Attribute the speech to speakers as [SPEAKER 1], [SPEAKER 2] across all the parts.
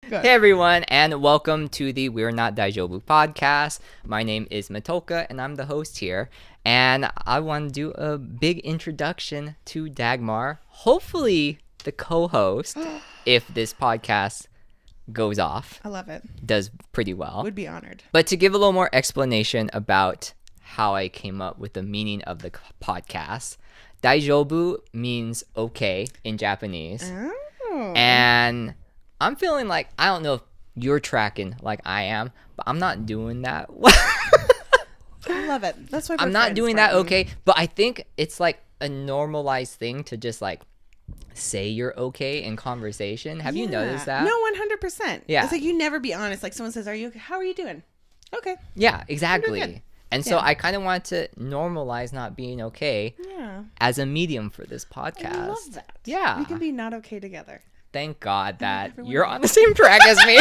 [SPEAKER 1] Hey everyone, and welcome to the We're Not Daijoubu podcast. My name is Matoka, and I'm the host here. And I want to do a big introduction to Dagmar, hopefully the co-host, if this podcast goes off.
[SPEAKER 2] I love it.
[SPEAKER 1] Does pretty well.
[SPEAKER 2] Would be honored.
[SPEAKER 1] But to give a little more explanation about how I came up with the meaning of the podcast, Daijoubu means okay in Japanese.
[SPEAKER 2] Oh.
[SPEAKER 1] And I'm feeling like, I don't know if you're tracking like I am, but I'm not doing that.
[SPEAKER 2] I love it. That's why
[SPEAKER 1] I'm not doing that okay, but I think it's like a normalized thing to just like say you're okay in conversation. Have you noticed that?
[SPEAKER 2] No, 100%.
[SPEAKER 1] Yeah.
[SPEAKER 2] It's like you never be honest. Like someone says, "Are you okay? How are you doing?" Okay.
[SPEAKER 1] Yeah, exactly.
[SPEAKER 2] good.
[SPEAKER 1] And so
[SPEAKER 2] Yeah.
[SPEAKER 1] I kind of want to normalize not being okay
[SPEAKER 2] Yeah.
[SPEAKER 1] as a medium for this podcast.
[SPEAKER 2] I love that.
[SPEAKER 1] Yeah.
[SPEAKER 2] We can be not okay together.
[SPEAKER 1] Thank God that
[SPEAKER 2] everyone
[SPEAKER 1] you're
[SPEAKER 2] knows.
[SPEAKER 1] on the same track as me.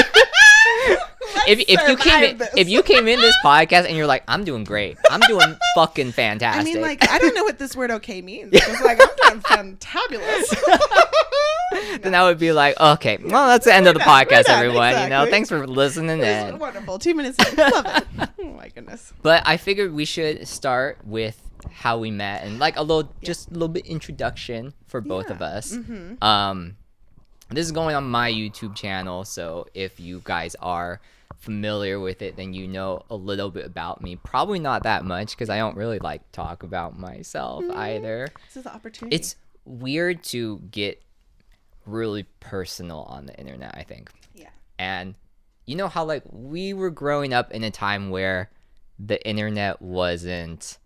[SPEAKER 1] If you came in this podcast and you're like, I'm doing great, I'm doing fucking fantastic.
[SPEAKER 2] I mean, like, I don't know what this word "okay" means. It's like I'm doing fantabulous.
[SPEAKER 1] Then I would be like, okay, well, that's the end of the
[SPEAKER 2] We're done,
[SPEAKER 1] podcast,
[SPEAKER 2] we're done,
[SPEAKER 1] everyone. You know,
[SPEAKER 2] exactly.
[SPEAKER 1] thanks for listening
[SPEAKER 2] This is
[SPEAKER 1] in.
[SPEAKER 2] wonderful. 2 minutes in. Love it. Oh my goodness.
[SPEAKER 1] But I figured we should start with how we met and like just a little bit introduction for both of
[SPEAKER 2] Yeah.
[SPEAKER 1] us.
[SPEAKER 2] Mm-hmm.
[SPEAKER 1] This is going on my YouTube channel, so if you guys are familiar with it, then you know a little bit about me. Probably not that much because I don't really like talk about myself either.
[SPEAKER 2] This is the opportunity.
[SPEAKER 1] It's weird to get really personal on the internet, I think.
[SPEAKER 2] Yeah.
[SPEAKER 1] And you know how like we were growing up in a time where the internet wasn't,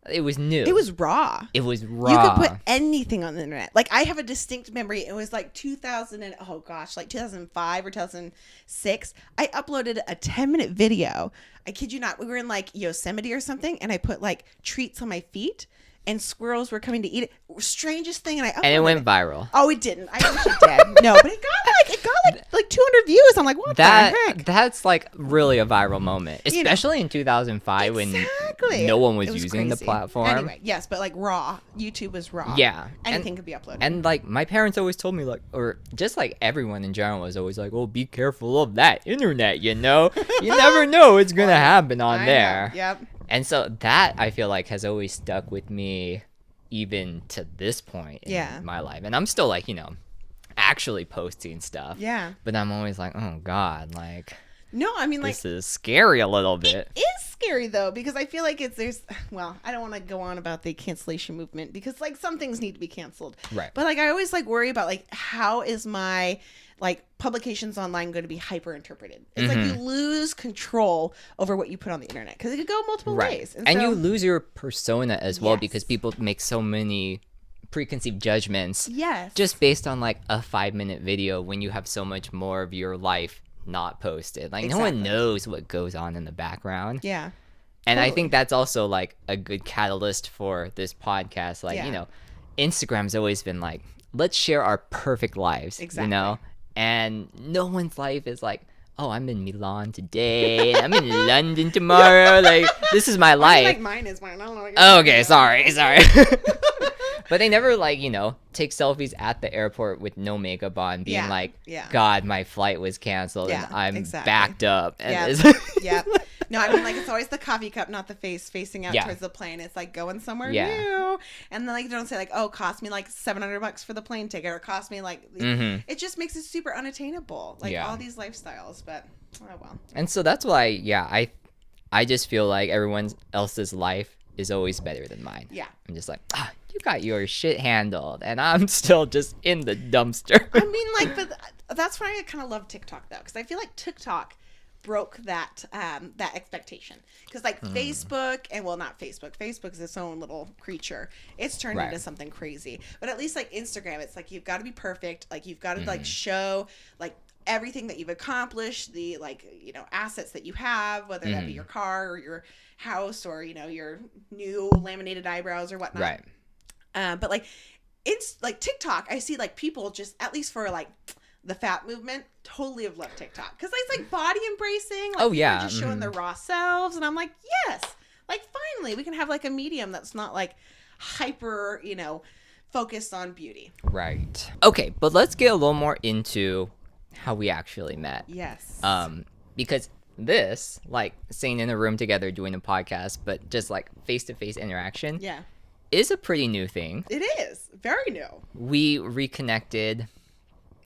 [SPEAKER 1] it was new.
[SPEAKER 2] It was raw.
[SPEAKER 1] It was raw.
[SPEAKER 2] You could put anything on the internet. Like I have a distinct memory. It was like 2005 or 2006. I uploaded a 10-minute video. I kid you not. We were in like Yosemite or something, and I put like treats on my feet, and squirrels were coming to eat it. Strangest thing, and I uploaded
[SPEAKER 1] and it went viral.
[SPEAKER 2] Oh, it didn't. I wish it did. No, but it got like 200 views. I'm like, what the heck?
[SPEAKER 1] That's like really a viral moment,
[SPEAKER 2] You know.
[SPEAKER 1] especially in 2005 when
[SPEAKER 2] Exactly.
[SPEAKER 1] no one was
[SPEAKER 2] It
[SPEAKER 1] using the
[SPEAKER 2] crazy.
[SPEAKER 1] platform.
[SPEAKER 2] Anyway, yes, but like raw. YouTube was raw.
[SPEAKER 1] Yeah.
[SPEAKER 2] Anything could be uploaded.
[SPEAKER 1] And like my parents always told me like, or just like everyone in general was always like, oh, be careful of that internet, you know? You never know what's going to happen on
[SPEAKER 2] I know.
[SPEAKER 1] there.
[SPEAKER 2] Yep.
[SPEAKER 1] And so that I feel like has always stuck with me even to this point in
[SPEAKER 2] Yeah.
[SPEAKER 1] my life. And I'm still like, you know, actually posting stuff.
[SPEAKER 2] Yeah.
[SPEAKER 1] But I'm always like, oh God, like
[SPEAKER 2] No, I mean, like,
[SPEAKER 1] this is scary a little bit.
[SPEAKER 2] it is scary though, because I feel like I don't want to go on about the cancellation movement because like some things need to be canceled.
[SPEAKER 1] Right.
[SPEAKER 2] But like I always like worry about like how is my like publications online going to be hyper interpreted? It's like you lose control over what you put on the internet because it could go multiple ways.
[SPEAKER 1] And
[SPEAKER 2] so,
[SPEAKER 1] you lose your persona as well
[SPEAKER 2] Yes.
[SPEAKER 1] because people make so many preconceived judgments
[SPEAKER 2] yes.
[SPEAKER 1] just based on like a 5-minute video when you have so much more of your life not posted. Like no one
[SPEAKER 2] Exactly.
[SPEAKER 1] knows what goes on in the background.
[SPEAKER 2] yeah.
[SPEAKER 1] And I
[SPEAKER 2] Totally.
[SPEAKER 1] think that's also like a good catalyst for this podcast. Like,
[SPEAKER 2] Yeah.
[SPEAKER 1] you know, Instagram's always been like, let's share our perfect lives,
[SPEAKER 2] Exactly.
[SPEAKER 1] you know? And no one's life is like, oh, I'm in Milan today, and I'm in London tomorrow. Like, this is my
[SPEAKER 2] I
[SPEAKER 1] life.
[SPEAKER 2] like mine is mine. I don't know. What you're
[SPEAKER 1] Oh,
[SPEAKER 2] talking
[SPEAKER 1] okay,
[SPEAKER 2] about.
[SPEAKER 1] sorry. But they never like, you know, take selfies at the airport with no makeup on, being
[SPEAKER 2] Yeah,
[SPEAKER 1] like,
[SPEAKER 2] yeah.
[SPEAKER 1] God, my flight was canceled
[SPEAKER 2] Yeah,
[SPEAKER 1] and I'm
[SPEAKER 2] exactly.
[SPEAKER 1] backed up. And
[SPEAKER 2] Yeah.
[SPEAKER 1] it's-
[SPEAKER 2] Yeah. No, I mean, like, it's always the coffee cup, not the face facing out
[SPEAKER 1] Yeah.
[SPEAKER 2] towards the plane. It's like going somewhere
[SPEAKER 1] Yeah.
[SPEAKER 2] new. And then, like, don't say, like, oh, cost me like $700 for the plane ticket, or cost me like, it just makes it super unattainable. Like,
[SPEAKER 1] Yeah.
[SPEAKER 2] all these lifestyles. But, oh, well.
[SPEAKER 1] And so that's why, yeah, I just feel like everyone else's life is always better than mine.
[SPEAKER 2] Yeah.
[SPEAKER 1] I'm just like, you got your shit handled, and I'm still just in the dumpster.
[SPEAKER 2] I mean, like, but that's why I kind of love TikTok, though, because I feel like TikTok broke that expectation, because like Facebook, and well, not Facebook is its own little creature. It's turned
[SPEAKER 1] Right.
[SPEAKER 2] into something crazy. But at least like Instagram, it's like you've got to be perfect, like you've got to like show like everything that you've accomplished, the like, you know, assets that you have, whether that be your car or your house or, you know, your new laminated eyebrows or whatnot.
[SPEAKER 1] Right.
[SPEAKER 2] But like it's like TikTok, I see like people just, at least for like the fat movement, totally have loved TikTok because it's like body embracing. Like,
[SPEAKER 1] Oh,
[SPEAKER 2] people
[SPEAKER 1] yeah.
[SPEAKER 2] are just showing their raw selves, and I'm like, yes, like finally we can have like a medium that's not like hyper, you know, focused on beauty.
[SPEAKER 1] Right. Okay, but let's get a little more into how we actually met.
[SPEAKER 2] Yes.
[SPEAKER 1] Because this, like, sitting in a room together doing a podcast, but just like face-to-face interaction,
[SPEAKER 2] Yeah.
[SPEAKER 1] is a pretty new thing.
[SPEAKER 2] It is very new.
[SPEAKER 1] We reconnected,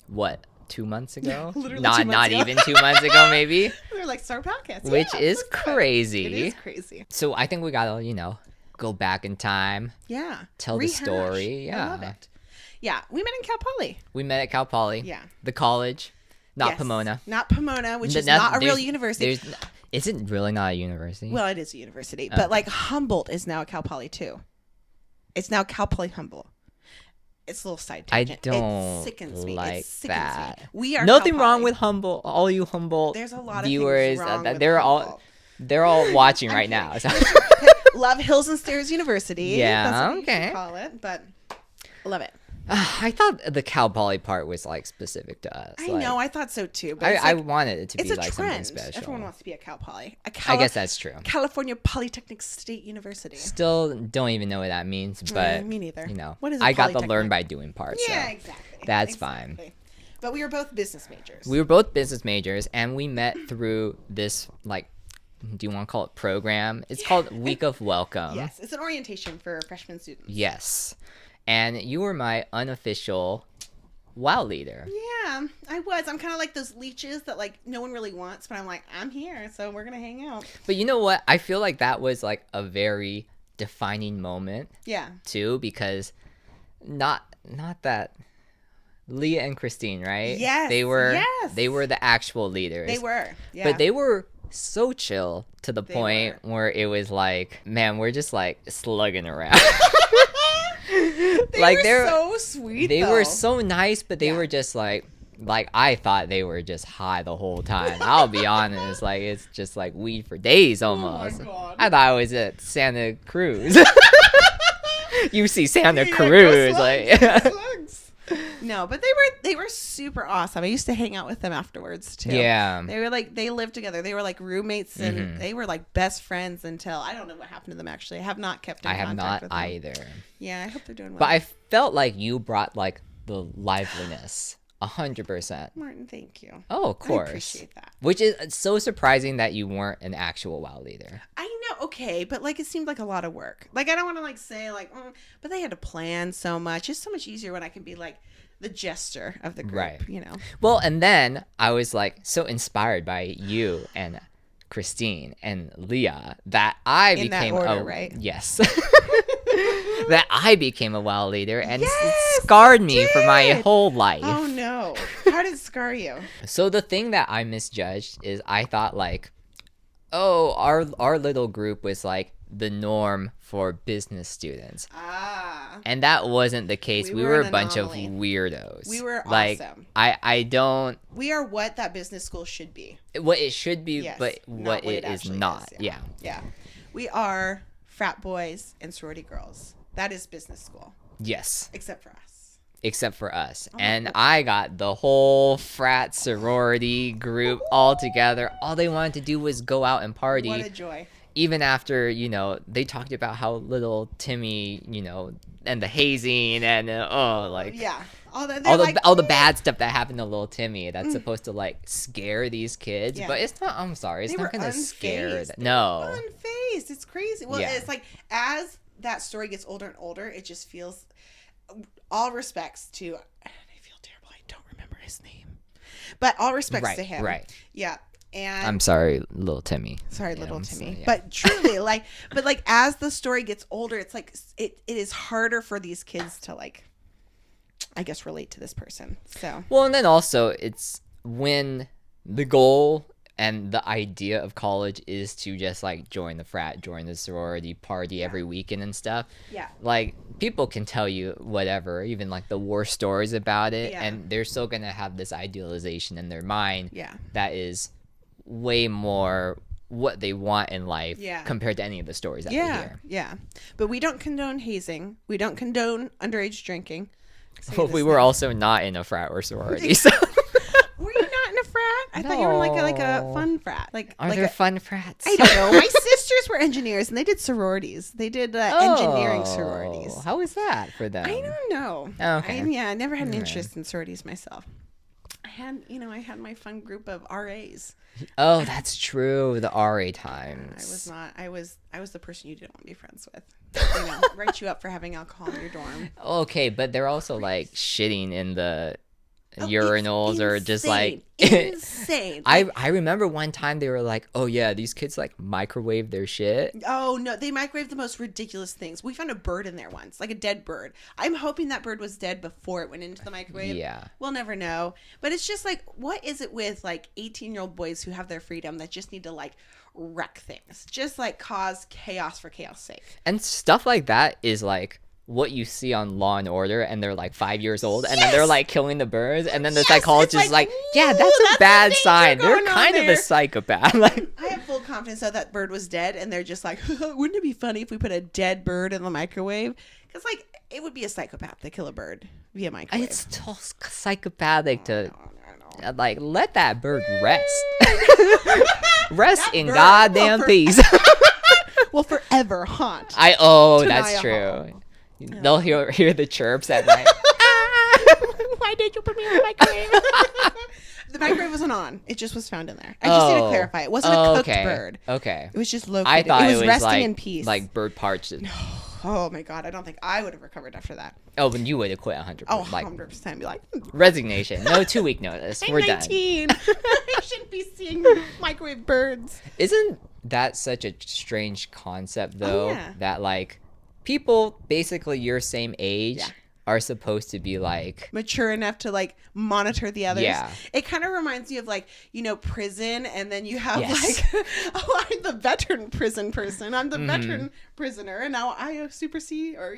[SPEAKER 1] what, 2 months ago?
[SPEAKER 2] Literally
[SPEAKER 1] not
[SPEAKER 2] 2 months ago.
[SPEAKER 1] even 2 months ago, maybe.
[SPEAKER 2] We were like, start a podcast,
[SPEAKER 1] Which
[SPEAKER 2] yeah,
[SPEAKER 1] is
[SPEAKER 2] let's do it.
[SPEAKER 1] crazy.
[SPEAKER 2] It is crazy.
[SPEAKER 1] So I think we gotta, go back in time.
[SPEAKER 2] Yeah.
[SPEAKER 1] Tell the story. Yeah.
[SPEAKER 2] I love it. Yeah, we met in Cal Poly.
[SPEAKER 1] We met at Cal Poly.
[SPEAKER 2] Yeah.
[SPEAKER 1] The college, not
[SPEAKER 2] Yes.
[SPEAKER 1] Pomona.
[SPEAKER 2] Not Pomona, which is not a real university.
[SPEAKER 1] Is it really not a university?
[SPEAKER 2] Well, it is a university, but like Humboldt is now Cal Poly too. It's now Cal Poly Humboldt. It's a little side tangent.
[SPEAKER 1] I don't
[SPEAKER 2] It sickens me.
[SPEAKER 1] like
[SPEAKER 2] It sickens
[SPEAKER 1] that.
[SPEAKER 2] me. We are
[SPEAKER 1] nothing
[SPEAKER 2] Cal
[SPEAKER 1] wrong
[SPEAKER 2] Poly.
[SPEAKER 1] with Humboldt. All you Humboldt
[SPEAKER 2] There's a lot of
[SPEAKER 1] viewers,
[SPEAKER 2] things wrong with
[SPEAKER 1] they're
[SPEAKER 2] Humboldt.
[SPEAKER 1] they're all watching right now. So.
[SPEAKER 2] Love Hills and Stairs University.
[SPEAKER 1] Yeah,
[SPEAKER 2] That's what you
[SPEAKER 1] okay.
[SPEAKER 2] should call it, but I love it.
[SPEAKER 1] I thought the Cal Poly part was like specific to us.
[SPEAKER 2] I
[SPEAKER 1] Like,
[SPEAKER 2] know. I thought so too. But
[SPEAKER 1] I wanted it to
[SPEAKER 2] it's
[SPEAKER 1] be
[SPEAKER 2] a
[SPEAKER 1] like
[SPEAKER 2] trend.
[SPEAKER 1] something special.
[SPEAKER 2] Everyone wants to be a Cal Poly.
[SPEAKER 1] I guess that's true.
[SPEAKER 2] California Polytechnic State University.
[SPEAKER 1] Still don't even know what that means, but
[SPEAKER 2] me neither.
[SPEAKER 1] What
[SPEAKER 2] is a
[SPEAKER 1] I got the
[SPEAKER 2] polytechnic?
[SPEAKER 1] learn by doing part.
[SPEAKER 2] Yeah,
[SPEAKER 1] so
[SPEAKER 2] exactly.
[SPEAKER 1] that's
[SPEAKER 2] Exactly.
[SPEAKER 1] fine.
[SPEAKER 2] But we were both business majors.
[SPEAKER 1] We were both business majors, and we met through this, like, do you want to call it program? It's called Week of Welcome.
[SPEAKER 2] Yes, it's an orientation for freshman students.
[SPEAKER 1] Yes. And you were my unofficial WOW leader.
[SPEAKER 2] Yeah, I was. I'm kind of like those leeches that like no one really wants, but I'm like, I'm here, so we're gonna hang out.
[SPEAKER 1] But you know what? I feel like that was like a very defining moment
[SPEAKER 2] Yeah.
[SPEAKER 1] too, because not that Leah and Christine, right?
[SPEAKER 2] Yes,
[SPEAKER 1] They were
[SPEAKER 2] yes.
[SPEAKER 1] they were the actual leaders.
[SPEAKER 2] They were. Yeah.
[SPEAKER 1] But they were so chill to the
[SPEAKER 2] They
[SPEAKER 1] point
[SPEAKER 2] were.
[SPEAKER 1] where it was like, man, we're just like slugging around.
[SPEAKER 2] They
[SPEAKER 1] like
[SPEAKER 2] were
[SPEAKER 1] they're
[SPEAKER 2] so sweet.
[SPEAKER 1] they
[SPEAKER 2] though.
[SPEAKER 1] were so nice, but they
[SPEAKER 2] Yeah.
[SPEAKER 1] were just like I thought they were just high the whole time. I'll be honest, like it's just like weed for days almost.
[SPEAKER 2] God.
[SPEAKER 1] I thought I was at Santa Cruz. You see Santa
[SPEAKER 2] Yeah,
[SPEAKER 1] Cruz,
[SPEAKER 2] go
[SPEAKER 1] like
[SPEAKER 2] slugs, go slugs. No, but they were super awesome. I used to hang out with them afterwards too.
[SPEAKER 1] yeah.
[SPEAKER 2] They were like they lived together. They were like roommates and they were like best friends until I don't know what happened to them actually. I have not kept in
[SPEAKER 1] I have
[SPEAKER 2] contact
[SPEAKER 1] not
[SPEAKER 2] with them.
[SPEAKER 1] either.
[SPEAKER 2] Yeah, I hope they're doing well.
[SPEAKER 1] But I felt like you brought like the liveliness, 100%.
[SPEAKER 2] Martin, thank you.
[SPEAKER 1] Oh, of course.
[SPEAKER 2] I appreciate that.
[SPEAKER 1] Which is so surprising that you weren't an actual WOW leader.
[SPEAKER 2] I know, okay, but like it seemed like a lot of work. Like I don't want to like say like, but they had to plan so much. It's so much easier when I can be like the jester of the group,
[SPEAKER 1] Right.
[SPEAKER 2] you know.
[SPEAKER 1] Well, and then I was like so inspired by you and Christine and Leah that I
[SPEAKER 2] In that
[SPEAKER 1] became
[SPEAKER 2] order, right?
[SPEAKER 1] Yes. That I became a WOW leader, and
[SPEAKER 2] Yes,
[SPEAKER 1] it scarred me for my
[SPEAKER 2] did.
[SPEAKER 1] whole life.
[SPEAKER 2] Oh no! How did it scar you?
[SPEAKER 1] So the thing that I misjudged is I thought like, oh, our little group was like the norm for business students.
[SPEAKER 2] Ah,
[SPEAKER 1] And that wasn't the case.
[SPEAKER 2] We
[SPEAKER 1] We
[SPEAKER 2] were
[SPEAKER 1] were
[SPEAKER 2] an
[SPEAKER 1] a bunch of
[SPEAKER 2] anomaly.
[SPEAKER 1] weirdos.
[SPEAKER 2] We were
[SPEAKER 1] like,
[SPEAKER 2] awesome.
[SPEAKER 1] I don't
[SPEAKER 2] we are what that business school should be.
[SPEAKER 1] what it should be,
[SPEAKER 2] Yes,
[SPEAKER 1] but
[SPEAKER 2] not
[SPEAKER 1] what it is
[SPEAKER 2] actually
[SPEAKER 1] not.
[SPEAKER 2] is,
[SPEAKER 1] Yeah.
[SPEAKER 2] Yeah, we are frat boys and sorority girls. That is business school,
[SPEAKER 1] Yes.
[SPEAKER 2] except for us.
[SPEAKER 1] Except for us.
[SPEAKER 2] Oh,
[SPEAKER 1] And
[SPEAKER 2] cool.
[SPEAKER 1] I got the whole frat sorority group all together. All they wanted to do was go out and party.
[SPEAKER 2] What a joy!
[SPEAKER 1] Even after, they talked about how little Timmy, and the hazing and like
[SPEAKER 2] Yeah, all that.
[SPEAKER 1] all the bad stuff that happened to little Timmy that's supposed to like scare these kids,
[SPEAKER 2] Yeah.
[SPEAKER 1] but it's not. I'm sorry, it's
[SPEAKER 2] They
[SPEAKER 1] not
[SPEAKER 2] were
[SPEAKER 1] gonna scare
[SPEAKER 2] unfazed.
[SPEAKER 1] them.
[SPEAKER 2] They
[SPEAKER 1] No,
[SPEAKER 2] were unfazed. It's crazy. Well,
[SPEAKER 1] Yeah.
[SPEAKER 2] it's like as that story gets older and older, it just feels. All respects to, I feel terrible. I don't remember his name, but all respects to him.
[SPEAKER 1] right.
[SPEAKER 2] Yeah, and
[SPEAKER 1] I'm sorry, little Timmy.
[SPEAKER 2] sorry,
[SPEAKER 1] Yeah,
[SPEAKER 2] little
[SPEAKER 1] I'm
[SPEAKER 2] Timmy.
[SPEAKER 1] sorry, yeah.
[SPEAKER 2] But truly, but as the story gets older, it's like it is harder for these kids to like, I guess, relate to this person. So
[SPEAKER 1] Well, and then also it's when the goal and the idea of college is to just like join the frat, join the sorority, party every weekend and stuff.
[SPEAKER 2] yeah,
[SPEAKER 1] Like people can tell you whatever, even like the worst stories about it,
[SPEAKER 2] Yeah.
[SPEAKER 1] and they're still gonna have this idealization in their mind
[SPEAKER 2] yeah,
[SPEAKER 1] that is way more what they want in life
[SPEAKER 2] Yeah.
[SPEAKER 1] compared to any of the stories that they
[SPEAKER 2] yeah,
[SPEAKER 1] hear.
[SPEAKER 2] yeah. But we don't condone hazing. We don't condone underage drinking. Say
[SPEAKER 1] But
[SPEAKER 2] this
[SPEAKER 1] we were
[SPEAKER 2] now.
[SPEAKER 1] also not in a frat or sorority, so
[SPEAKER 2] Were you not in a frat? I thought you were in like a
[SPEAKER 1] No.
[SPEAKER 2] fun frat. Like
[SPEAKER 1] are
[SPEAKER 2] like
[SPEAKER 1] there
[SPEAKER 2] a,
[SPEAKER 1] fun frats?
[SPEAKER 2] I don't know. My sisters were engineers and they did sororities. They did engineering sororities.
[SPEAKER 1] How is that for them?
[SPEAKER 2] I don't know.
[SPEAKER 1] Oh, okay.
[SPEAKER 2] I never had an
[SPEAKER 1] Alright.
[SPEAKER 2] interest in sororities myself. I I had my fun group of RAs.
[SPEAKER 1] Oh, that's true. The RA times.
[SPEAKER 2] I was the person you didn't want to be friends with. Write you up for having alcohol in your dorm.
[SPEAKER 1] Okay, but they're also like shitting in the urinals or just like
[SPEAKER 2] insane.
[SPEAKER 1] I remember one time they were like, oh yeah, these kids like microwave their shit.
[SPEAKER 2] Oh no, they microwave the most ridiculous things. We found a bird in there once, like a dead bird. I'm hoping that bird was dead before it went into the microwave.
[SPEAKER 1] Yeah,
[SPEAKER 2] we'll never know. But it's just like, what is it with like 18-year-old boys who have their freedom that just need to like wreck things, just like cause chaos for chaos sake?
[SPEAKER 1] And stuff like that is like what you see on Law and Order, and they're like 5 years old, and then they're like killing the birds, and then the psychologist is like, yeah, that's a bad sign. They're kind of a psychopath. Like,
[SPEAKER 2] I have full confidence that bird was dead, and they're just like, wouldn't it be funny if we put a dead bird in the microwave? Because like it would be a psychopath to kill a bird via microwave.
[SPEAKER 1] It's so psychopathic to like let that bird rest. Rest in goddamn peace.
[SPEAKER 2] Will forever haunt.
[SPEAKER 1] That's true. They'll hear the chirps at night.
[SPEAKER 2] Why did you put me in the microwave? The microwave wasn't on. It just was found in there. I just need to clarify. It wasn't a cooked bird.
[SPEAKER 1] Okay.
[SPEAKER 2] It was just located.
[SPEAKER 1] I thought
[SPEAKER 2] it was resting
[SPEAKER 1] like,
[SPEAKER 2] in peace.
[SPEAKER 1] Like bird parts.
[SPEAKER 2] Oh my god, I don't think I would have recovered after that.
[SPEAKER 1] Oh, but you would have quit 100%.
[SPEAKER 2] Oh,
[SPEAKER 1] like,
[SPEAKER 2] 100%. Be like,
[SPEAKER 1] resignation. No 2-week notice. We're
[SPEAKER 2] 19. Done. I shouldn't be seeing microwave birds.
[SPEAKER 1] Isn't that such a strange concept, though?
[SPEAKER 2] Oh, yeah.
[SPEAKER 1] That, like, people basically your same age are supposed to be, like...
[SPEAKER 2] mature enough to, like, monitor the others.
[SPEAKER 1] Yeah.
[SPEAKER 2] It kind of reminds me of, like, prison, and then you have, like... oh, I'm the veteran prison person. I'm the veteran prisoner, and now I supersee or,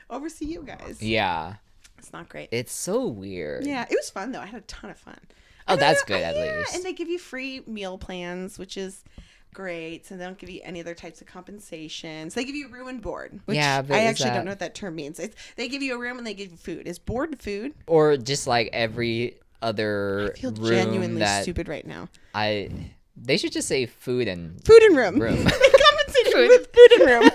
[SPEAKER 2] oversee you guys.
[SPEAKER 1] Yeah.
[SPEAKER 2] It's not great.
[SPEAKER 1] It's so weird.
[SPEAKER 2] Yeah, it was fun, though. I had a ton of fun.
[SPEAKER 1] Oh, that's good, at least.
[SPEAKER 2] And they give you free meal plans, which is... great. So they don't give you any other types of compensations. They give you room and board, which
[SPEAKER 1] but
[SPEAKER 2] I actually don't know what that term means. They give you a room and they give you food. Is board food?
[SPEAKER 1] Or just like every other
[SPEAKER 2] I feel
[SPEAKER 1] room
[SPEAKER 2] genuinely stupid right now.
[SPEAKER 1] They should just say food and
[SPEAKER 2] room. They compensated with food and room.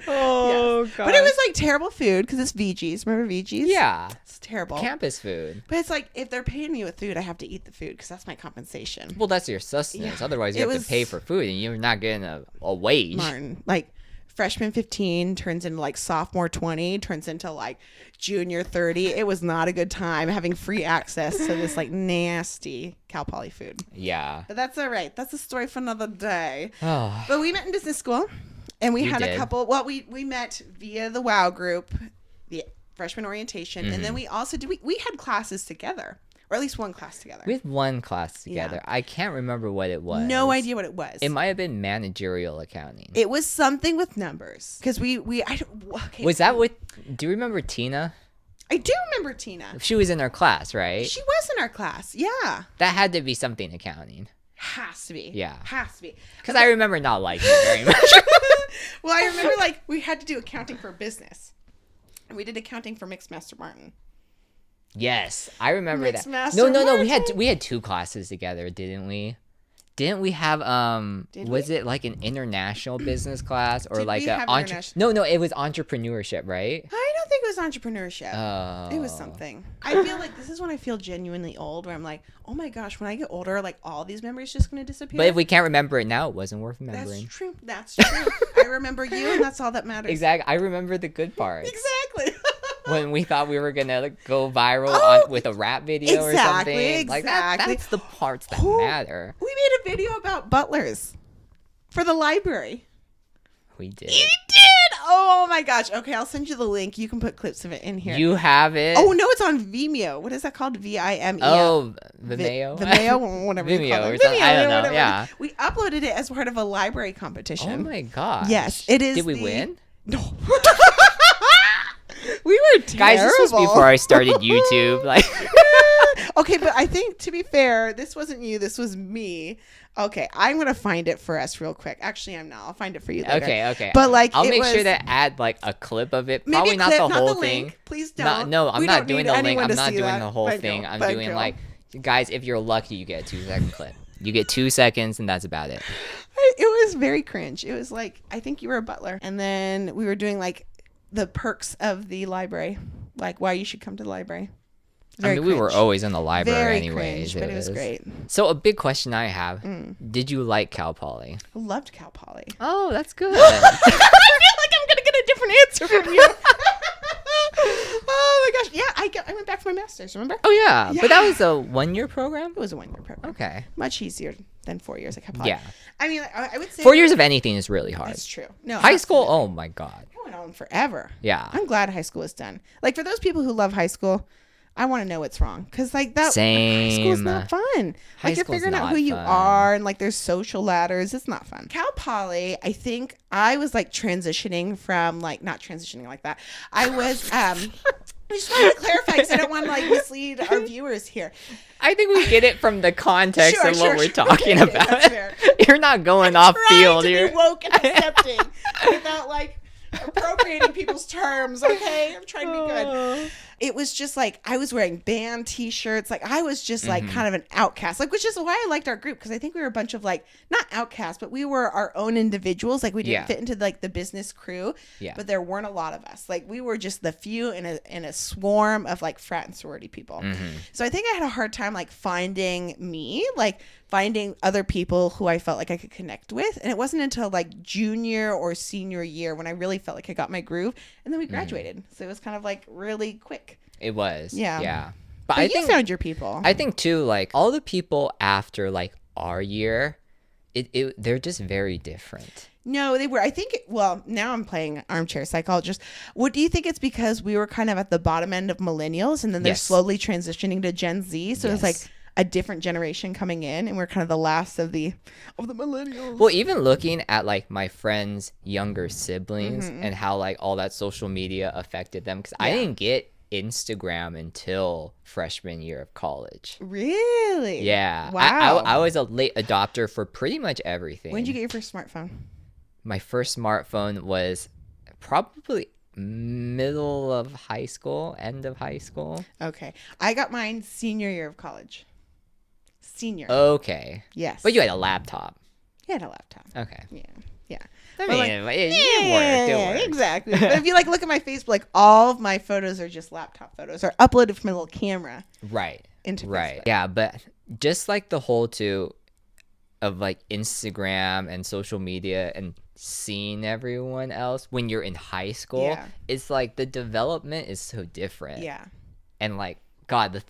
[SPEAKER 2] Oh god. But it was like terrible food because it's VGs. Remember VGs?
[SPEAKER 1] Yeah.
[SPEAKER 2] It's terrible.
[SPEAKER 1] Campus food.
[SPEAKER 2] But it's like, if they're paying me with food, I have to eat the food because that's my compensation.
[SPEAKER 1] Well, that's your sustenance.
[SPEAKER 2] Yeah.
[SPEAKER 1] Otherwise, you have to pay for food and you're not getting a wage.
[SPEAKER 2] Martin, like freshman 15 turns into like sophomore 20, turns into like junior 30. It was not a good time having free access to this like nasty Cal Poly food.
[SPEAKER 1] Yeah.
[SPEAKER 2] But that's all right. That's a story for another day.
[SPEAKER 1] Oh.
[SPEAKER 2] But we met in business school. And we had a couple, we met via the WOW group, the freshman orientation. And then we also we had classes together, or at least one class together.
[SPEAKER 1] We had one class together. Yeah. I can't remember what it was.
[SPEAKER 2] No idea what it was.
[SPEAKER 1] It might have been managerial accounting.
[SPEAKER 2] It was something with numbers. Because
[SPEAKER 1] was that with, do you remember Tina?
[SPEAKER 2] I do remember Tina.
[SPEAKER 1] She was in our class, right?
[SPEAKER 2] She was in our class, yeah.
[SPEAKER 1] That had to be something accounting.
[SPEAKER 2] Has to be.
[SPEAKER 1] Yeah.
[SPEAKER 2] Has to be.
[SPEAKER 1] Because I remember not liking it very much.
[SPEAKER 2] Well, I remember like we had to do accounting for business. And we did accounting for Mixed Master Martin.
[SPEAKER 1] Yes, I remember
[SPEAKER 2] Mixed
[SPEAKER 1] that.
[SPEAKER 2] Master
[SPEAKER 1] No.
[SPEAKER 2] Martin.
[SPEAKER 1] We had two classes together, didn't we? Didn't we have it like an international business class or like a No, it was entrepreneurship, right?
[SPEAKER 2] I don't think it was entrepreneurship.
[SPEAKER 1] Oh.
[SPEAKER 2] It was something. I feel like this is when I feel genuinely old, where I'm like, oh my gosh, when I get older, like all these memories just going to disappear.
[SPEAKER 1] But if we can't remember it now, it wasn't worth remembering.
[SPEAKER 2] That's true. I remember you, and that's all that matters.
[SPEAKER 1] Exactly. I remember the good parts.
[SPEAKER 2] Exactly.
[SPEAKER 1] When we thought we were gonna go viral with a rap video or something.
[SPEAKER 2] Exactly.
[SPEAKER 1] Like that's the parts that matter.
[SPEAKER 2] We made a video about butlers for the library.
[SPEAKER 1] We did.
[SPEAKER 2] You did? Oh my gosh. Okay, I'll send you the link. You can put clips of it in here.
[SPEAKER 1] You have it?
[SPEAKER 2] Oh no, it's on Vimeo. What is that called? Vimeo.
[SPEAKER 1] Oh, Vimeo?
[SPEAKER 2] Vimeo, whatever you call it.
[SPEAKER 1] Vimeo, I don't know. Yeah.
[SPEAKER 2] We uploaded it as part of a library competition.
[SPEAKER 1] Oh my gosh.
[SPEAKER 2] Yes, it is.
[SPEAKER 1] Did we win?
[SPEAKER 2] No. We were terrible.
[SPEAKER 1] Guys, this was before I started YouTube. Like,
[SPEAKER 2] okay, but I think, to be fair, this wasn't you. This was me. Okay, I'm gonna find it for us real quick. Actually, I'm not. I'll find it for you later.
[SPEAKER 1] Okay.
[SPEAKER 2] But like,
[SPEAKER 1] I'll make sure to add like a clip of it. Probably not the whole thing.
[SPEAKER 2] Please don't.
[SPEAKER 1] No, I'm not doing the link. I'm not doing the whole thing. I'm doing like, guys, if you're lucky, you get a 2-second clip. You get 2 seconds, and that's about it.
[SPEAKER 2] It was very cringe. It was like, I think you were a butler, and then we were doing like the perks of the library, like why you should come to the library. Very
[SPEAKER 1] we were
[SPEAKER 2] cringe.
[SPEAKER 1] always in the library
[SPEAKER 2] Very
[SPEAKER 1] anyways.
[SPEAKER 2] cringe, but it was great.
[SPEAKER 1] So a big question I have, did you like Cal Poly?
[SPEAKER 2] I loved Cal Poly.
[SPEAKER 1] Oh, that's good.
[SPEAKER 2] I feel like I'm going to get a different answer from you. Oh my gosh. Yeah, I went back for my master's, remember?
[SPEAKER 1] Oh, yeah.
[SPEAKER 2] Yeah.
[SPEAKER 1] But that was a 1-year program?
[SPEAKER 2] It was a 1-year program.
[SPEAKER 1] Okay.
[SPEAKER 2] Much easier than 4 years at Cal Poly.
[SPEAKER 1] Yeah.
[SPEAKER 2] I mean, I would say
[SPEAKER 1] 4 years of anything is really hard.
[SPEAKER 2] That's true. No,
[SPEAKER 1] High school,
[SPEAKER 2] absolutely.
[SPEAKER 1] oh my God.
[SPEAKER 2] It went on forever.
[SPEAKER 1] Yeah.
[SPEAKER 2] I'm glad high school is done. Like, for those people who love high school, I want to know what's wrong. Because, like, that high school's not fun.
[SPEAKER 1] High
[SPEAKER 2] Like, you're
[SPEAKER 1] school's
[SPEAKER 2] figuring out
[SPEAKER 1] not
[SPEAKER 2] who you
[SPEAKER 1] fun.
[SPEAKER 2] are, and, like, there's social ladders. It's not fun. Cal Poly, I think I was, like, transitioning from, like, not transitioning like that. I was, I just wanted to clarify because I don't want to, like, mislead our viewers here.
[SPEAKER 1] I think we get it from the context of what we're talking
[SPEAKER 2] Okay,
[SPEAKER 1] about.
[SPEAKER 2] that's fair.
[SPEAKER 1] You're not going off field
[SPEAKER 2] Trying to
[SPEAKER 1] here.
[SPEAKER 2] be woke and accepting without, like, appropriating people's terms, okay? I'm trying to be good. It was just like I was wearing band t-shirts. Like I was just like kind of an outcast. Like, which is why I liked our group, because I think we were a bunch of like not outcasts, but we were our own individuals. Like we didn't fit into like the business crew.
[SPEAKER 1] Yeah.
[SPEAKER 2] But there weren't a lot of us. Like we were just the few in a swarm of like frat and sorority people. So I think I had a hard time like finding me, like finding other people who I felt like I could connect with. And it wasn't until like junior or senior year when I really felt like I got my groove. And then we graduated. So it was kind of like really quick.
[SPEAKER 1] It was.
[SPEAKER 2] Yeah.
[SPEAKER 1] Yeah.
[SPEAKER 2] But
[SPEAKER 1] I
[SPEAKER 2] you
[SPEAKER 1] think
[SPEAKER 2] found your people.
[SPEAKER 1] I think too, like all the people after like our year, they're just very different.
[SPEAKER 2] No, they were. I think, well, now I'm playing armchair psychologist. What do you think it's because we were kind of at the bottom end of millennials and then they're slowly transitioning to Gen Z? So it's like a different generation coming in and we're kind of the last of the millennials.
[SPEAKER 1] Well, even looking at like my friends' younger siblings and how like all that social media affected them, because I didn't get Instagram until freshman year of college.
[SPEAKER 2] Really?
[SPEAKER 1] Yeah.
[SPEAKER 2] Wow.
[SPEAKER 1] I was a late adopter for pretty much everything.
[SPEAKER 2] When did you get your first smartphone?
[SPEAKER 1] My first smartphone was probably middle of high school, end of high school.
[SPEAKER 2] Okay. I got mine senior year of college. Senior.
[SPEAKER 1] Okay.
[SPEAKER 2] Yes.
[SPEAKER 1] But you had a laptop.
[SPEAKER 2] You had a laptop.
[SPEAKER 1] Okay.
[SPEAKER 2] Yeah. Yeah.
[SPEAKER 1] I
[SPEAKER 2] But,
[SPEAKER 1] mean,
[SPEAKER 2] like,
[SPEAKER 1] it worked.
[SPEAKER 2] Exactly. But if you like look at my Facebook, like all of my photos are just laptop photos or uploaded from a little camera.
[SPEAKER 1] Right.
[SPEAKER 2] Into
[SPEAKER 1] right.
[SPEAKER 2] Facebook.
[SPEAKER 1] Yeah, but just like the whole of like Instagram and social media and seeing everyone else when you're in high school, it's like the development is so different.
[SPEAKER 2] Yeah.
[SPEAKER 1] And like God,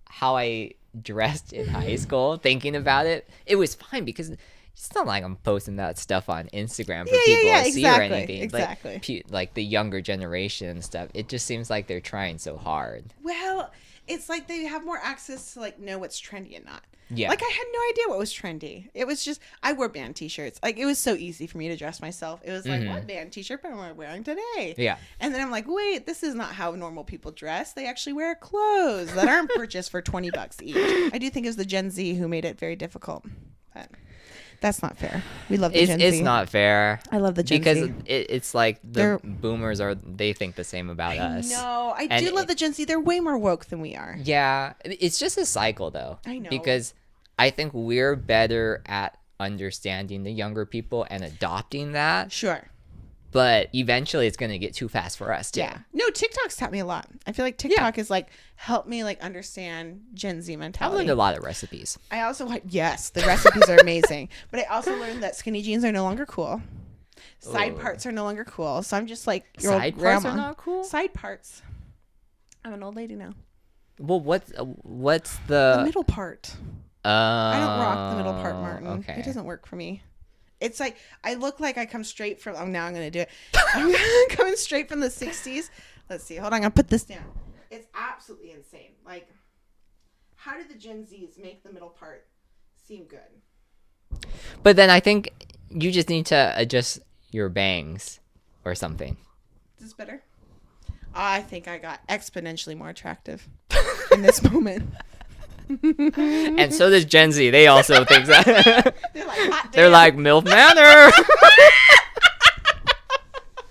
[SPEAKER 1] how I dressed in high school, thinking about it, it was fine because it's not like I'm posting that stuff on Instagram for people to see or anything.
[SPEAKER 2] Exactly.
[SPEAKER 1] Like the younger generation and stuff, it just seems like they're trying so hard.
[SPEAKER 2] Well, it's like they have more access to like know what's trendy and not.
[SPEAKER 1] Yeah.
[SPEAKER 2] Like I had no idea what was trendy. It was just I wore band t-shirts. Like it was so easy for me to dress myself. It was like what band t-shirt am I wearing today?
[SPEAKER 1] Yeah.
[SPEAKER 2] And then I'm like, wait, this is not how normal people dress. They actually wear clothes that aren't purchased for $20 each. I do think it was the Gen Z who made it very difficult. But that's not fair. We love the Gen Z.
[SPEAKER 1] It's not fair.
[SPEAKER 2] I love the Gen
[SPEAKER 1] because
[SPEAKER 2] Z.
[SPEAKER 1] It's like the boomers they think the same about us.
[SPEAKER 2] No, I do love the Gen Z. They're way more woke than we are.
[SPEAKER 1] Yeah, it's just a cycle though.
[SPEAKER 2] I know.
[SPEAKER 1] Because I think we're better at understanding the younger people and adopting that.
[SPEAKER 2] Sure.
[SPEAKER 1] But eventually it's going to get too fast for us too.
[SPEAKER 2] Yeah. No, TikTok's taught me a lot. I feel like TikTok is like helped me like understand Gen Z mentality.
[SPEAKER 1] I've learned a lot of recipes.
[SPEAKER 2] I also yes, the recipes are amazing. But I also learned that skinny jeans are no longer cool. Side parts are no longer cool. So I'm just like your
[SPEAKER 1] Side
[SPEAKER 2] old grandma.
[SPEAKER 1] parts are not cool?
[SPEAKER 2] Side parts. I'm an old lady now.
[SPEAKER 1] Well, what's
[SPEAKER 2] the middle part? I don't rock the middle part, Martin.
[SPEAKER 1] Okay.
[SPEAKER 2] It doesn't work for me. It's like I look like I come straight from. Oh, now I'm gonna do it. I'm coming straight from the '60s. Let's see. Hold on. I'm gonna put this down. It's absolutely insane. Like, how did the Gen Zs make the middle part seem good?
[SPEAKER 1] But then I think you just need to adjust your bangs or something.
[SPEAKER 2] Is this better? I think I got exponentially more attractive in this moment.
[SPEAKER 1] And so does Gen Z. They also think that.
[SPEAKER 2] They're like, hot damn.
[SPEAKER 1] They're like, MILF Manor.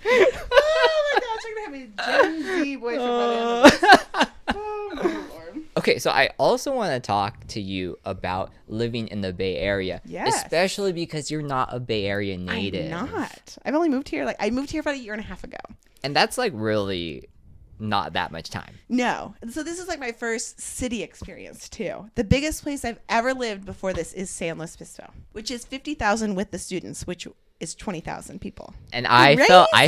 [SPEAKER 2] Oh my gosh, I'm gonna have a Gen Z boyfriend by the end of this. Oh my Lord.
[SPEAKER 1] Okay, so I also want to talk to you about living in the Bay Area.
[SPEAKER 2] Yes.
[SPEAKER 1] Especially because you're not a Bay Area native.
[SPEAKER 2] I'm not. I've only moved here. I moved here about a year and a half ago.
[SPEAKER 1] And that's like really not that much time.
[SPEAKER 2] No. So this is like my first city experience too. The biggest place I've ever lived before this is San Luis Obispo, which is 50,000 with the students, which is 20,000 people.
[SPEAKER 1] And I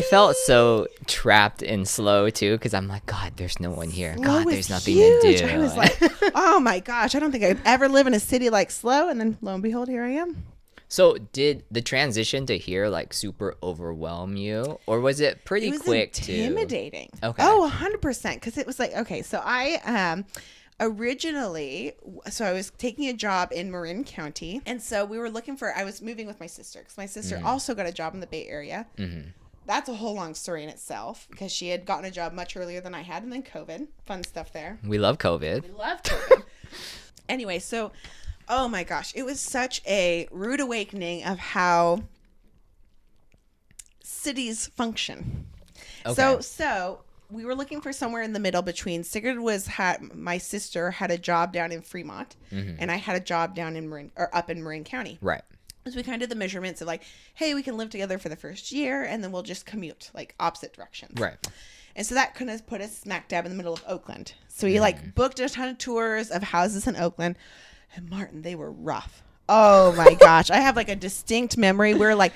[SPEAKER 1] felt so trapped in Slow too, because I'm like, God, there's no one here.
[SPEAKER 2] Slow
[SPEAKER 1] God,
[SPEAKER 2] is
[SPEAKER 1] there's nothing
[SPEAKER 2] huge.
[SPEAKER 1] to do.
[SPEAKER 2] I was like, oh my gosh, I don't think I'd ever live in a city like Slow. And then lo and behold, here I am.
[SPEAKER 1] So did the transition to here like super overwhelm you, or was it pretty quick too?
[SPEAKER 2] It was intimidating.
[SPEAKER 1] Okay.
[SPEAKER 2] Oh, 100%. Because it was like, okay, so I originally, so I was taking a job in Marin County. And so I was moving with my sister because my sister also got a job in the Bay Area. Mm-hmm. That's a whole long story in itself because she had gotten a job much earlier than I had, and then COVID. Fun stuff there.
[SPEAKER 1] We love COVID.
[SPEAKER 2] We love COVID. Anyway, so... oh my gosh, it was such a rude awakening of how cities function.
[SPEAKER 1] Okay.
[SPEAKER 2] So we were looking for somewhere in the middle between my sister had a job down in Fremont, and I had a job down in up in Marin County.
[SPEAKER 1] Right.
[SPEAKER 2] So we kind of did the measurements of like, hey, we can live together for the first year, and then we'll just commute like opposite directions.
[SPEAKER 1] Right.
[SPEAKER 2] And so that kind of put us smack dab in the middle of Oakland. So we like booked a ton of tours of houses in Oakland. And Martin, they were rough. Oh my gosh. I have like a distinct memory. We're like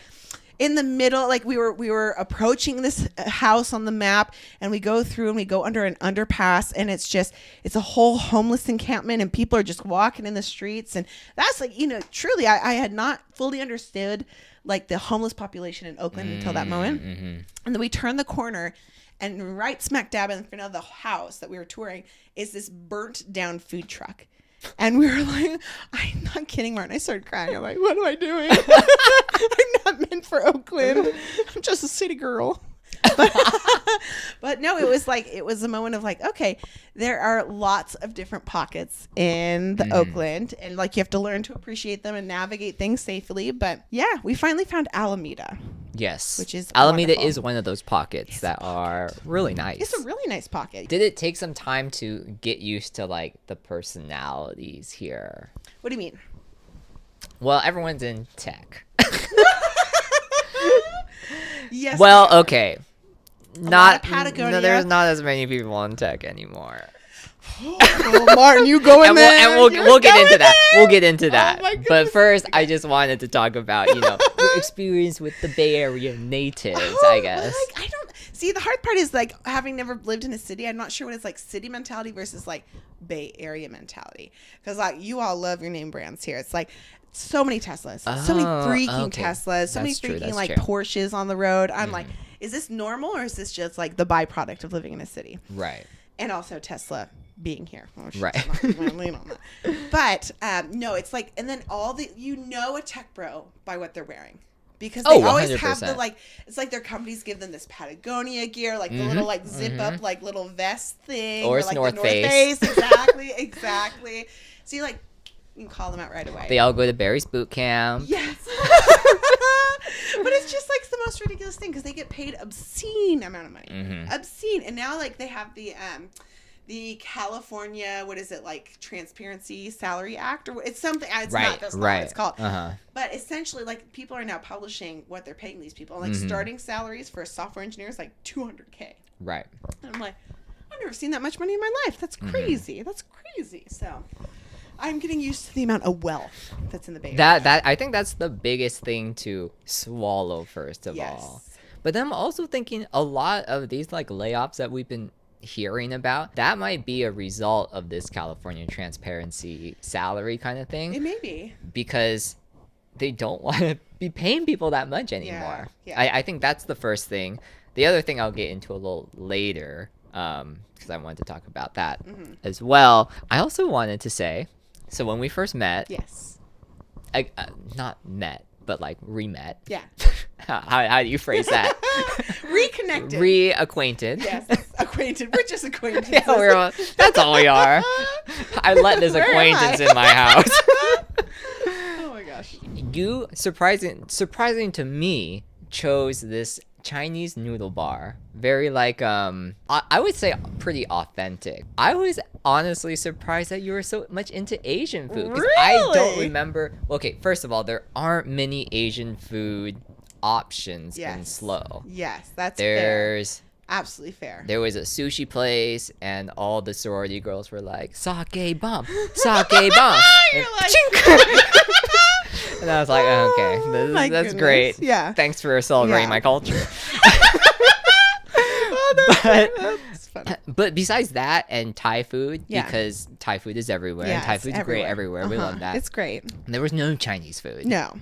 [SPEAKER 2] in the middle, like we were approaching this house on the map, and we go through and we go under an underpass, and it's a whole homeless encampment, and people are just walking in the streets. And that's like, truly, I had not fully understood like the homeless population in Oakland until that moment. Mm-hmm. And then we turn the corner, and right smack dab in front of the house that we were touring is this burnt down food truck. And we were like, I'm not kidding, Martin. I started crying. I'm like, what am I doing? I'm not meant for Oakland. I'm just a city girl. But no, it was a moment of like, okay, there are lots of different pockets in the Oakland, and like you have to learn to appreciate them and navigate things safely. But yeah, we finally found Alameda.
[SPEAKER 1] Yes.
[SPEAKER 2] Which is
[SPEAKER 1] Alameda
[SPEAKER 2] wonderful.
[SPEAKER 1] is one of those pockets that are really nice.
[SPEAKER 2] It's a really nice pocket.
[SPEAKER 1] Did it take some time to get used to like the personalities here?
[SPEAKER 2] What do you mean?
[SPEAKER 1] Well, everyone's in tech.
[SPEAKER 2] Yes.
[SPEAKER 1] Well, okay.
[SPEAKER 2] Not Patagonia.
[SPEAKER 1] No, there's not as many people in tech anymore.
[SPEAKER 2] Oh, Martin, you go in there.
[SPEAKER 1] And we'll get into that. We'll get into that.
[SPEAKER 2] my goodness.
[SPEAKER 1] But first, I just wanted to talk about, your experience with the Bay Area natives, I guess.
[SPEAKER 2] Like, I don't see, the hard part is like having never lived in a city, I'm not sure what it's like city mentality versus like Bay Area mentality. Because like you all love your name brands here. It's like so many Teslas, so many freaking Teslas, so many freaking like Porsches on the road. I'm like, is this normal or is this just like the byproduct of living in a city?
[SPEAKER 1] Right.
[SPEAKER 2] And also Tesla being here.
[SPEAKER 1] Right.
[SPEAKER 2] Lean on that. But no, it's like, and then a tech bro by what they're wearing. Because they always
[SPEAKER 1] 100%.
[SPEAKER 2] have the like, it's like their companies give them this Patagonia gear, like the little like zip up like little vest thing,
[SPEAKER 1] or it's
[SPEAKER 2] like
[SPEAKER 1] North
[SPEAKER 2] the North
[SPEAKER 1] Face.
[SPEAKER 2] Exactly. So you can call them out right away.
[SPEAKER 1] They all go to Barry's boot camp.
[SPEAKER 2] Yes. But it's just like the most ridiculous thing because they get paid obscene amount of money. Obscene. And now like they have the California, what is it, like Transparency Salary Act, or it's something. It's not. That's not what it's called. But essentially, like people are now publishing what they're paying these people. Like starting salaries for a software engineer is like $200K.
[SPEAKER 1] Right.
[SPEAKER 2] And I'm like, I've never seen that much money in my life. That's crazy. That's crazy. So I'm getting used to the amount of wealth that's in the Bay Area.
[SPEAKER 1] That I think that's the biggest thing to swallow first of all. But then I'm also thinking a lot of these like layoffs that we've been hearing about, that might be a result of this California transparency salary kind of thing.
[SPEAKER 2] It may be.
[SPEAKER 1] Because they don't want to be paying people that much anymore.
[SPEAKER 2] Yeah.
[SPEAKER 1] I think that's the first thing. The other thing I'll get into a little later, because I wanted to talk about that as well. I also wanted to say, so when we first met, not met, but like re-met.
[SPEAKER 2] Yeah.
[SPEAKER 1] How do you phrase that?
[SPEAKER 2] Reconnected.
[SPEAKER 1] Reacquainted.
[SPEAKER 2] Yes, acquainted. We're just acquaintances.
[SPEAKER 1] Yeah, that's all we are. I let this acquaintance in my house.
[SPEAKER 2] Oh my gosh.
[SPEAKER 1] You, surprising to me, chose this Chinese noodle bar. Very like, I would say pretty authentic. I was honestly surprised that you were so much into Asian food. Because I don't remember. Okay, first of all, there aren't many Asian food options in Slow.
[SPEAKER 2] Yes, that's
[SPEAKER 1] There's
[SPEAKER 2] Absolutely fair.
[SPEAKER 1] There was a sushi place, and all the sorority girls were like, "Sake bomb, sake bomb."
[SPEAKER 2] You're like,
[SPEAKER 1] And I was like, oh, okay,
[SPEAKER 2] my
[SPEAKER 1] that's
[SPEAKER 2] goodness.
[SPEAKER 1] great.
[SPEAKER 2] Yeah.
[SPEAKER 1] Thanks for celebrating
[SPEAKER 2] Yeah.
[SPEAKER 1] my culture.
[SPEAKER 2] That's funny.
[SPEAKER 1] But besides that and Thai food,
[SPEAKER 2] Yeah.
[SPEAKER 1] because Thai food is everywhere,
[SPEAKER 2] Yeah,
[SPEAKER 1] and Thai
[SPEAKER 2] it's
[SPEAKER 1] food's great everywhere. We love that.
[SPEAKER 2] It's great.
[SPEAKER 1] There was no Chinese food.
[SPEAKER 2] No.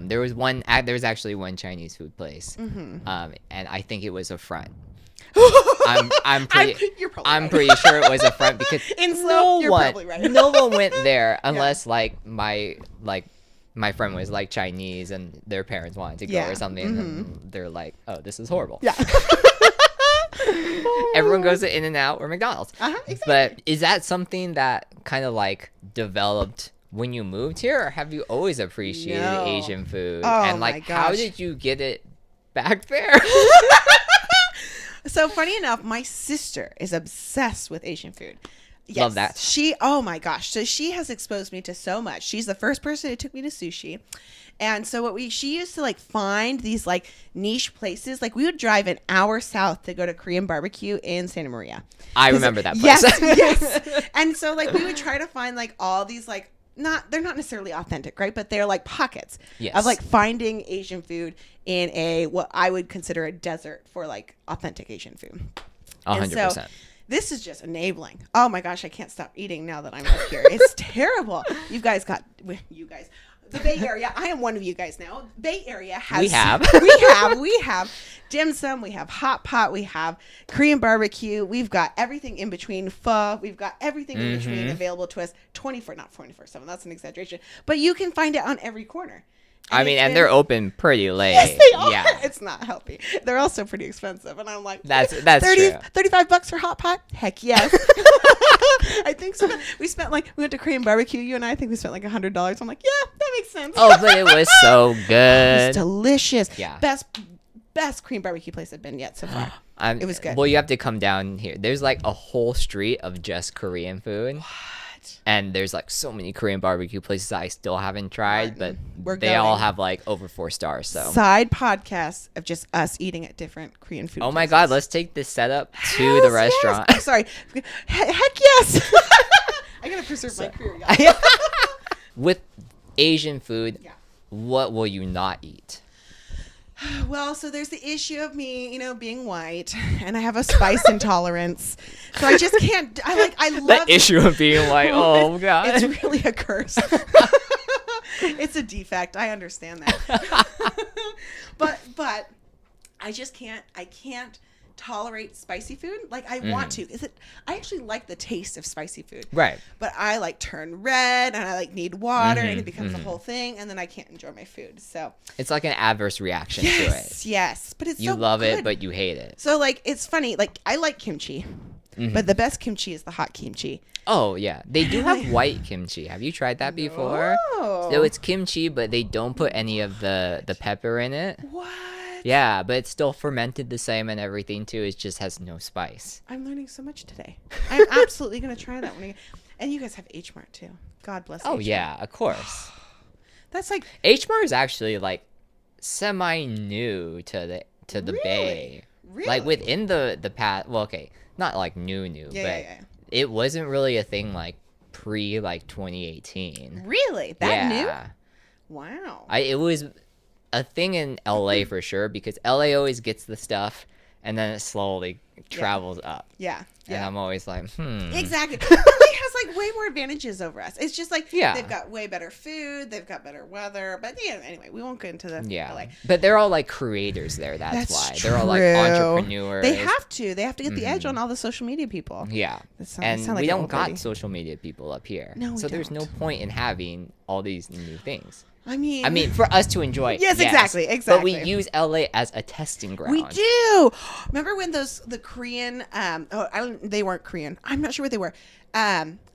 [SPEAKER 1] There was actually one Chinese food place, and I think it was a front. I'm pretty
[SPEAKER 2] You're probably
[SPEAKER 1] I'm
[SPEAKER 2] right.
[SPEAKER 1] pretty sure it was a front because
[SPEAKER 2] In slow, you're probably right.
[SPEAKER 1] no one went there unless my friend was like Chinese and their parents wanted to go
[SPEAKER 2] Yeah.
[SPEAKER 1] or something, and they're like, oh, this is horrible.
[SPEAKER 2] Yeah.
[SPEAKER 1] Everyone goes to In-N-Out or McDonald's.
[SPEAKER 2] Exactly.
[SPEAKER 1] But is that something that kind of like developed when you moved here, or have you always appreciated
[SPEAKER 2] No.
[SPEAKER 1] Asian food?
[SPEAKER 2] Oh,
[SPEAKER 1] and like,
[SPEAKER 2] my
[SPEAKER 1] how
[SPEAKER 2] gosh.
[SPEAKER 1] did you get it back there?
[SPEAKER 2] So funny enough, my sister is obsessed with Asian food. Yes,
[SPEAKER 1] Love that.
[SPEAKER 2] Oh my gosh. So she has exposed me to so much. She's the first person who took me to sushi. And so she used to like find these like niche places. Like we would drive an hour south to go to Korean barbecue in Santa Maria.
[SPEAKER 1] I remember that place.
[SPEAKER 2] Yes, yes. And so like we would try to find like all these like they're not necessarily authentic, right? But they're like pockets
[SPEAKER 1] Yes.
[SPEAKER 2] of like finding Asian food in what I would consider a desert for like authentic Asian food.
[SPEAKER 1] 100%.
[SPEAKER 2] So this is just enabling. Oh my gosh, I can't stop eating now that I'm up here. It's terrible. You guys, the Bay Area. I am one of you guys now. Bay Area has. We have dim sum. We have hot pot. We have Korean barbecue. We've got everything in between. Pho. We've got everything in between available to us. 24/7. That's an exaggeration, but you can find it on every corner.
[SPEAKER 1] And they're open pretty late.
[SPEAKER 2] Yes, they are.
[SPEAKER 1] Yeah.
[SPEAKER 2] It's not healthy. They're also pretty expensive. And I'm like,
[SPEAKER 1] That's
[SPEAKER 2] 30,
[SPEAKER 1] true.
[SPEAKER 2] $35 for hot pot? Heck yes. I think so. We went to Korean barbecue. You and I think we spent like $100. I'm like, yeah, that makes sense.
[SPEAKER 1] Oh, but it was so
[SPEAKER 2] It
[SPEAKER 1] good.
[SPEAKER 2] was delicious.
[SPEAKER 1] Yeah.
[SPEAKER 2] Best Korean barbecue place I've been yet so far. It was good.
[SPEAKER 1] Well, you have to come down here. There's like a whole street of just Korean food. And there's like so many Korean barbecue places I still haven't tried, but they all have like over 4 stars. So
[SPEAKER 2] Side podcasts of just us eating at different Korean food
[SPEAKER 1] oh my
[SPEAKER 2] places.
[SPEAKER 1] God, let's take this setup to the restaurant.
[SPEAKER 2] Yes. Sorry. Heck yes. I gotta preserve my career, guys.
[SPEAKER 1] With Asian food,
[SPEAKER 2] Yeah.
[SPEAKER 1] what will you not eat?
[SPEAKER 2] Well, so there's the issue of me, being white, and I have a spice intolerance, so I just can't. I love
[SPEAKER 1] That issue of being like, oh God.
[SPEAKER 2] It's really a curse. It's a defect. I understand that, but I just can't. I can't tolerate spicy food. Like I want to. I actually like the taste of spicy food.
[SPEAKER 1] Right.
[SPEAKER 2] But I like turn red and I like need water and it becomes a whole thing and then I can't enjoy my food. So
[SPEAKER 1] It's like an adverse reaction to it.
[SPEAKER 2] Yes. But it's
[SPEAKER 1] You
[SPEAKER 2] so
[SPEAKER 1] love
[SPEAKER 2] good.
[SPEAKER 1] it, but you hate it.
[SPEAKER 2] So like it's funny, like I like kimchi. But the best kimchi is the hot kimchi.
[SPEAKER 1] Oh yeah, they do have white kimchi. Have you tried that before?
[SPEAKER 2] No.
[SPEAKER 1] So it's kimchi, but they don't put any of the pepper in it.
[SPEAKER 2] What?
[SPEAKER 1] Yeah, but it's still fermented the same and everything too. It just has no spice.
[SPEAKER 2] I'm learning so much today. I'm absolutely gonna try that one. And you guys have H Mart too. God bless.
[SPEAKER 1] Oh
[SPEAKER 2] H-Mart.
[SPEAKER 1] yeah, of course.
[SPEAKER 2] That's like
[SPEAKER 1] H Mart is actually like semi new to the
[SPEAKER 2] Really?
[SPEAKER 1] Bay.
[SPEAKER 2] Really?
[SPEAKER 1] Like within the past. Well, okay, not like new, but
[SPEAKER 2] Yeah.
[SPEAKER 1] it wasn't really a thing like pre like 2018.
[SPEAKER 2] Really? That new?
[SPEAKER 1] Yeah.
[SPEAKER 2] Wow.
[SPEAKER 1] It was a thing in LA for sure because LA always gets the stuff and then it slowly travels up.
[SPEAKER 2] Yeah.
[SPEAKER 1] And I'm always like,
[SPEAKER 2] Exactly. LA has like way more advantages over us. It's just like they've got way better food, they've got better weather. But yeah, anyway, we won't get into the LA.
[SPEAKER 1] But they're all like creators there. That's why.
[SPEAKER 2] True.
[SPEAKER 1] They're all like entrepreneurs.
[SPEAKER 2] They have to get the edge on all the social media people.
[SPEAKER 1] Yeah.
[SPEAKER 2] Sound
[SPEAKER 1] And
[SPEAKER 2] like
[SPEAKER 1] we
[SPEAKER 2] an
[SPEAKER 1] don't
[SPEAKER 2] old
[SPEAKER 1] got
[SPEAKER 2] lady.
[SPEAKER 1] social media people up here.
[SPEAKER 2] No, we
[SPEAKER 1] so there's no
[SPEAKER 2] don't.
[SPEAKER 1] point in having all these new things.
[SPEAKER 2] I mean,
[SPEAKER 1] For us to enjoy.
[SPEAKER 2] Yes, exactly.
[SPEAKER 1] But we use LA as a testing ground.
[SPEAKER 2] we do. Remember when the Korean they weren't Korean. I'm not sure what they were.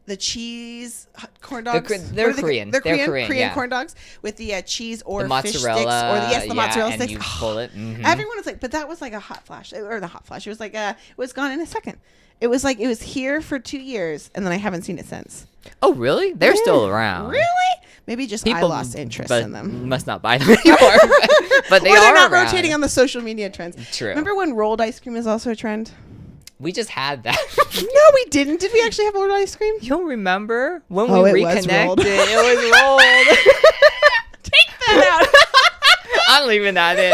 [SPEAKER 2] the cheese corn dogs.
[SPEAKER 1] They're Korean.
[SPEAKER 2] They're Korean. Korean
[SPEAKER 1] yeah.
[SPEAKER 2] corn dogs with the cheese or
[SPEAKER 1] the
[SPEAKER 2] fish
[SPEAKER 1] mozzarella,
[SPEAKER 2] sticks or the mozzarella
[SPEAKER 1] and
[SPEAKER 2] sticks.
[SPEAKER 1] you pull it. Mm-hmm.
[SPEAKER 2] Everyone was like, but that was like a hot flash or the hot flash. It was like it was gone in a second. It was like it was here for 2 years and then I haven't seen it since.
[SPEAKER 1] Oh really? They're still around.
[SPEAKER 2] Really? Maybe just I lost interest in them.
[SPEAKER 1] Must not buy them anymore. but they
[SPEAKER 2] or they're
[SPEAKER 1] are
[SPEAKER 2] not
[SPEAKER 1] around.
[SPEAKER 2] rotating on the social media trends.
[SPEAKER 1] True.
[SPEAKER 2] Remember when rolled ice cream is also a trend?
[SPEAKER 1] We just had that.
[SPEAKER 2] No, we didn't. Did we actually have rolled ice cream?
[SPEAKER 1] You don't remember when
[SPEAKER 2] Oh,
[SPEAKER 1] we
[SPEAKER 2] it was
[SPEAKER 1] reconnected?
[SPEAKER 2] rolled.
[SPEAKER 1] It was rolled.
[SPEAKER 2] Take that out.
[SPEAKER 1] I'm leaving that in.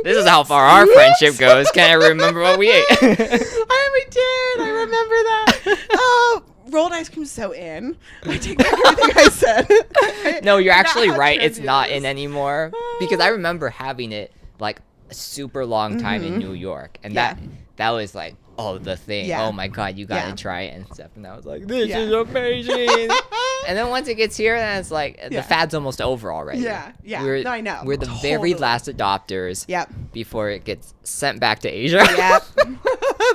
[SPEAKER 1] This is how far our friendship goes. Can't I remember what we ate?
[SPEAKER 2] We did. I remember that. Oh, rolled ice cream's so in. I take back everything I said.
[SPEAKER 1] No, you're
[SPEAKER 2] Not
[SPEAKER 1] actually
[SPEAKER 2] how
[SPEAKER 1] right. It's
[SPEAKER 2] trendy
[SPEAKER 1] not
[SPEAKER 2] it is.
[SPEAKER 1] in anymore because I remember having it like a super long time in New York, and
[SPEAKER 2] Yeah.
[SPEAKER 1] that was like the thing.
[SPEAKER 2] Yeah.
[SPEAKER 1] Oh my god, you gotta
[SPEAKER 2] Yeah.
[SPEAKER 1] try it and stuff. And I was like, this
[SPEAKER 2] Yeah.
[SPEAKER 1] is amazing. And then once it gets here, then it's like
[SPEAKER 2] Yeah.
[SPEAKER 1] the fad's almost over already.
[SPEAKER 2] Yeah, yeah.
[SPEAKER 1] We're,
[SPEAKER 2] No, I know.
[SPEAKER 1] We're the very
[SPEAKER 2] Totally.
[SPEAKER 1] last adopters.
[SPEAKER 2] Yep.
[SPEAKER 1] Before it gets sent back to Asia.
[SPEAKER 2] Yep.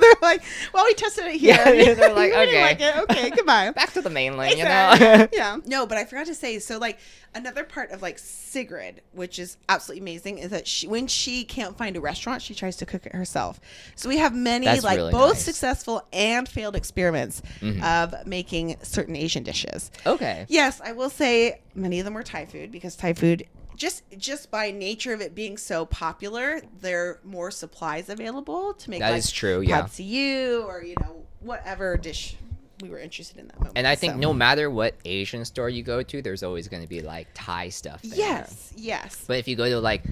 [SPEAKER 2] They're like, well, we tested it here.
[SPEAKER 1] Yeah, they're like,
[SPEAKER 2] We didn't
[SPEAKER 1] okay.
[SPEAKER 2] like it. Okay, goodbye.
[SPEAKER 1] Back to the mainland,
[SPEAKER 2] Exactly.
[SPEAKER 1] you know?
[SPEAKER 2] Yeah. No, but I forgot to say, so like another part of like Sigrid, which is absolutely amazing, is that when she can't find a restaurant, she tries to cook it herself. So we have many
[SPEAKER 1] That's
[SPEAKER 2] like
[SPEAKER 1] really
[SPEAKER 2] both
[SPEAKER 1] nice.
[SPEAKER 2] successful and failed experiments of making certain Asian dishes.
[SPEAKER 1] Okay.
[SPEAKER 2] Yes, I will say many of them were Thai food because Thai food just by nature of it being so popular, there are more supplies available to make
[SPEAKER 1] That
[SPEAKER 2] like
[SPEAKER 1] is true, yeah.
[SPEAKER 2] pad see ew or whatever dish we were interested in that moment.
[SPEAKER 1] And I think
[SPEAKER 2] So-
[SPEAKER 1] no matter what Asian store you go to, there's always going to be like Thai stuff there.
[SPEAKER 2] Yes.
[SPEAKER 1] But if you go to like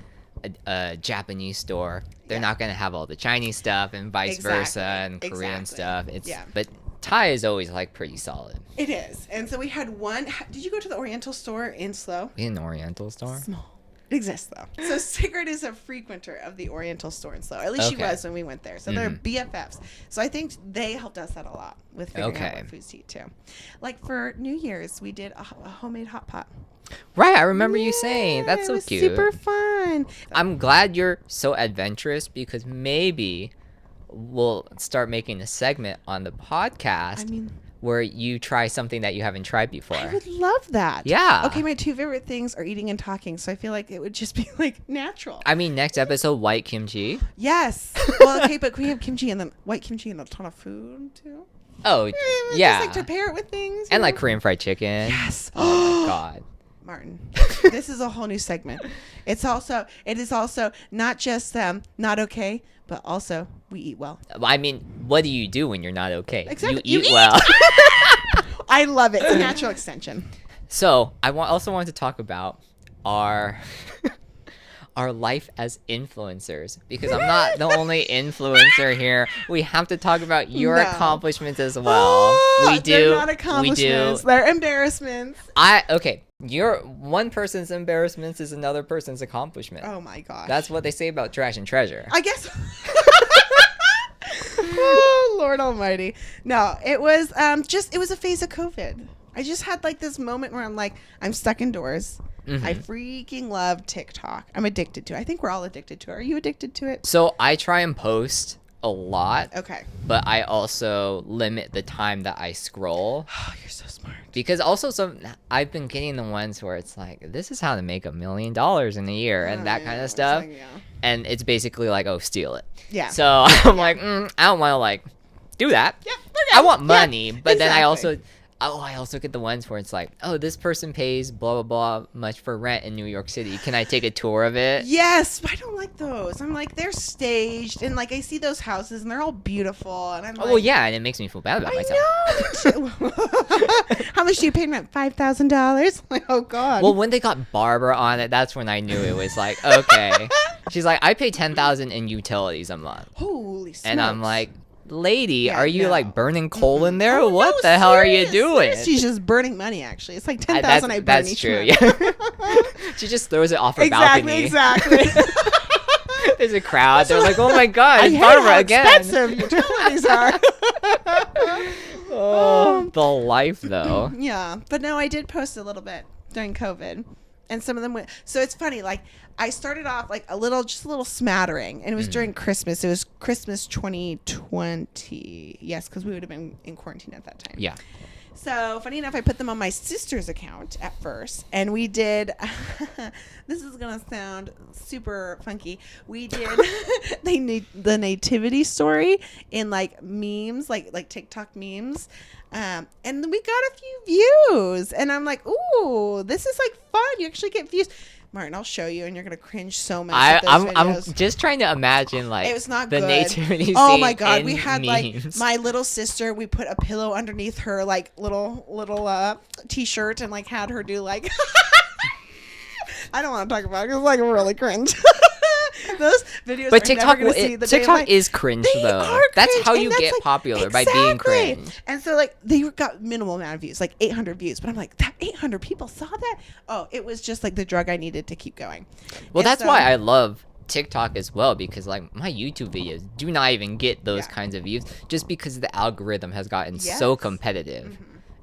[SPEAKER 1] a Japanese store, they're not going to have all the Chinese stuff and vice versa and Korean stuff. But Thai is always like pretty solid.
[SPEAKER 2] It is. And so we had one. Did you go to the Oriental store in Slough?
[SPEAKER 1] In an Oriental store?
[SPEAKER 2] Small. It exists though. So Sigrid is a frequenter of the Oriental store in Slough. At least she
[SPEAKER 1] Okay.
[SPEAKER 2] was when we went there. So they're BFFs. So I think they helped us out a lot with figuring out what foods to eat too. Like for New Year's, we did a homemade hot pot.
[SPEAKER 1] Right, I remember you saying. That's
[SPEAKER 2] it
[SPEAKER 1] so
[SPEAKER 2] was
[SPEAKER 1] cute.
[SPEAKER 2] super fun.
[SPEAKER 1] I'm glad you're so adventurous because maybe we'll start making a segment on the podcast where you try something that you haven't tried before.
[SPEAKER 2] I would love that.
[SPEAKER 1] Yeah.
[SPEAKER 2] Okay, my two favorite things are eating and talking, so I feel like it would just be like natural.
[SPEAKER 1] I mean, next episode, white kimchi.
[SPEAKER 2] Yes. Well, okay, but we have kimchi and then white kimchi and a ton of food too.
[SPEAKER 1] Oh, yeah.
[SPEAKER 2] Just like to pair it with things.
[SPEAKER 1] And like Korean fried chicken.
[SPEAKER 2] Yes.
[SPEAKER 1] Oh my god.
[SPEAKER 2] Martin, this is a whole new segment. It is also not just not okay, but also we eat well.
[SPEAKER 1] I mean, what do you do when you're not okay?
[SPEAKER 2] Exactly.
[SPEAKER 1] You eat well.
[SPEAKER 2] I love it. It's a natural extension.
[SPEAKER 1] So I also want to talk about our our life as influencers because I'm not the only influencer here. We have to talk about your accomplishments as well. We do.
[SPEAKER 2] They're not accomplishments. They're embarrassments.
[SPEAKER 1] Okay. Your one person's embarrassments is another person's accomplishment.
[SPEAKER 2] Oh my gosh.
[SPEAKER 1] That's what they say about trash and treasure.
[SPEAKER 2] I guess. Oh Lord Almighty! No, it was it was a phase of COVID. I just had like this moment where I'm like, I'm stuck indoors. I freaking love TikTok. I'm addicted to it. I think we're all addicted to it. Are you addicted to it?
[SPEAKER 1] So I try and post a lot.
[SPEAKER 2] Okay.
[SPEAKER 1] But I also limit the time that I scroll.
[SPEAKER 2] Oh, you're so smart.
[SPEAKER 1] Because also I've been getting the ones where it's like, this is how to make $1 million in a year and that kind of stuff.
[SPEAKER 2] Like, yeah.
[SPEAKER 1] And it's basically like, oh, steal it.
[SPEAKER 2] Yeah.
[SPEAKER 1] So I'm like, I don't want to like do that.
[SPEAKER 2] Yeah.
[SPEAKER 1] I want money, but then I
[SPEAKER 2] exactly.
[SPEAKER 1] also get the ones where it's like, oh, this person pays blah, blah, blah much for rent in New York City. Can I take a tour of it?
[SPEAKER 2] Yes, but I don't like those. I'm like, they're staged, and like I see those houses, and they're all beautiful, and I'm like,
[SPEAKER 1] Oh, well, yeah, and it makes me feel bad about myself.
[SPEAKER 2] I know. How much do you pay rent? $5,000. Like, oh God.
[SPEAKER 1] Well, when they got Barbara on it, that's when I knew it was like, okay. She's like, I pay $10,000 in utilities a month.
[SPEAKER 2] Holy smokes.
[SPEAKER 1] And I'm like, lady,
[SPEAKER 2] Yeah,
[SPEAKER 1] are you
[SPEAKER 2] no.
[SPEAKER 1] like burning coal in there?
[SPEAKER 2] Oh,
[SPEAKER 1] What
[SPEAKER 2] no,
[SPEAKER 1] the hell are you
[SPEAKER 2] serious,
[SPEAKER 1] doing?
[SPEAKER 2] serious. She's just burning money. Actually, it's like 10,000 I burn
[SPEAKER 1] That's
[SPEAKER 2] each
[SPEAKER 1] true.
[SPEAKER 2] month.
[SPEAKER 1] Yeah. She just throws it off her balcony.
[SPEAKER 2] Exactly.
[SPEAKER 1] There's a crowd. They're like, oh my God,
[SPEAKER 2] I
[SPEAKER 1] it's
[SPEAKER 2] hate
[SPEAKER 1] Barbara
[SPEAKER 2] how
[SPEAKER 1] again.
[SPEAKER 2] expensive utilities are.
[SPEAKER 1] Oh, the life though.
[SPEAKER 2] Yeah, but no, I did post a little bit during COVID. And some of them went. So it's funny. Like I started off like just a little smattering, and it was during Christmas. It was Christmas 2020. Yes, because we would have been in quarantine at that time.
[SPEAKER 1] Yeah.
[SPEAKER 2] So funny enough, I put them on my sister's account at first, and we did. This is gonna sound super funky. We did the nativity story in like memes, like TikTok memes, and we got a few views. And I'm like, ooh, this is like fun. You actually get views. Martin, I'll show you, and you're gonna cringe so much.
[SPEAKER 1] I'm just trying to imagine like
[SPEAKER 2] it was not
[SPEAKER 1] the
[SPEAKER 2] good.
[SPEAKER 1] nativity scene.
[SPEAKER 2] Oh my god, we
[SPEAKER 1] memes.
[SPEAKER 2] had like my little sister. We put a pillow underneath her like little t-shirt and like had her do like. I don't want to talk about it. It was like really cringe. Those videos.
[SPEAKER 1] But
[SPEAKER 2] are
[SPEAKER 1] TikTok,
[SPEAKER 2] never see the
[SPEAKER 1] TikTok is cringe though.
[SPEAKER 2] Are
[SPEAKER 1] that's
[SPEAKER 2] cringe,
[SPEAKER 1] how
[SPEAKER 2] and
[SPEAKER 1] you
[SPEAKER 2] that's
[SPEAKER 1] get
[SPEAKER 2] like,
[SPEAKER 1] popular by being cringe.
[SPEAKER 2] And so like they got minimal amount of views, like 800 views. But I'm like, that 800 people saw that. Oh, it was just like the drug I needed to keep going.
[SPEAKER 1] Well,
[SPEAKER 2] And
[SPEAKER 1] that's
[SPEAKER 2] so,
[SPEAKER 1] why I love TikTok as well, because like my YouTube videos do not even get those kinds of views just because the algorithm has gotten so competitive.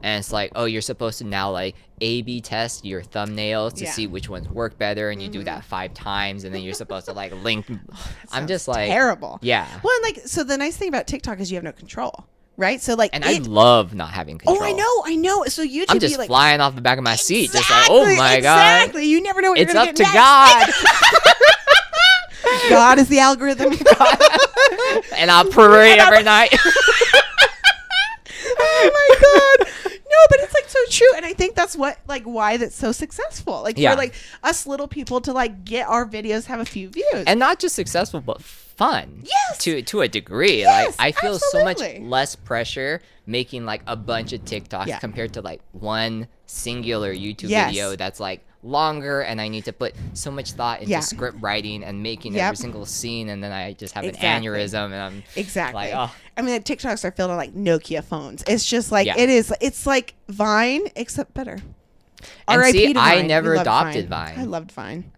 [SPEAKER 1] And it's like, oh, you're supposed to now like A/B test your thumbnails to see which ones work better, and you do that 5 times, and then you're supposed to like link. I'm just like
[SPEAKER 2] terrible.
[SPEAKER 1] Yeah.
[SPEAKER 2] Well, and like so the nice thing about TikTok is you have no control, right? So like,
[SPEAKER 1] and I love not having control.
[SPEAKER 2] Oh, I know. So YouTube,
[SPEAKER 1] I'm just
[SPEAKER 2] like,
[SPEAKER 1] flying off the back of my seat, just like, oh my god.
[SPEAKER 2] Exactly. You never know what
[SPEAKER 1] It's
[SPEAKER 2] you're gonna
[SPEAKER 1] up
[SPEAKER 2] get
[SPEAKER 1] to
[SPEAKER 2] next.
[SPEAKER 1] God.
[SPEAKER 2] God is the algorithm.
[SPEAKER 1] And I'll pray every night.
[SPEAKER 2] Oh my god. No, but it's like so true, and I think that's what like why that's so successful. Like for like us little people to like get our videos have a few views,
[SPEAKER 1] and not just successful but fun.
[SPEAKER 2] Yes,
[SPEAKER 1] to a degree.
[SPEAKER 2] Yes,
[SPEAKER 1] like I feel
[SPEAKER 2] absolutely.
[SPEAKER 1] so much less pressure making like a bunch of TikToks compared to like one singular YouTube video that's like longer, and I need to put so much thought into script writing and making every single scene, and then I just have an aneurysm, and I'm like, oh.
[SPEAKER 2] I mean, the TikToks are filled on like Nokia phones. It's just like it's like Vine except better.
[SPEAKER 1] And see,
[SPEAKER 2] to Vine.
[SPEAKER 1] I never adopted Vine.
[SPEAKER 2] I loved Vine.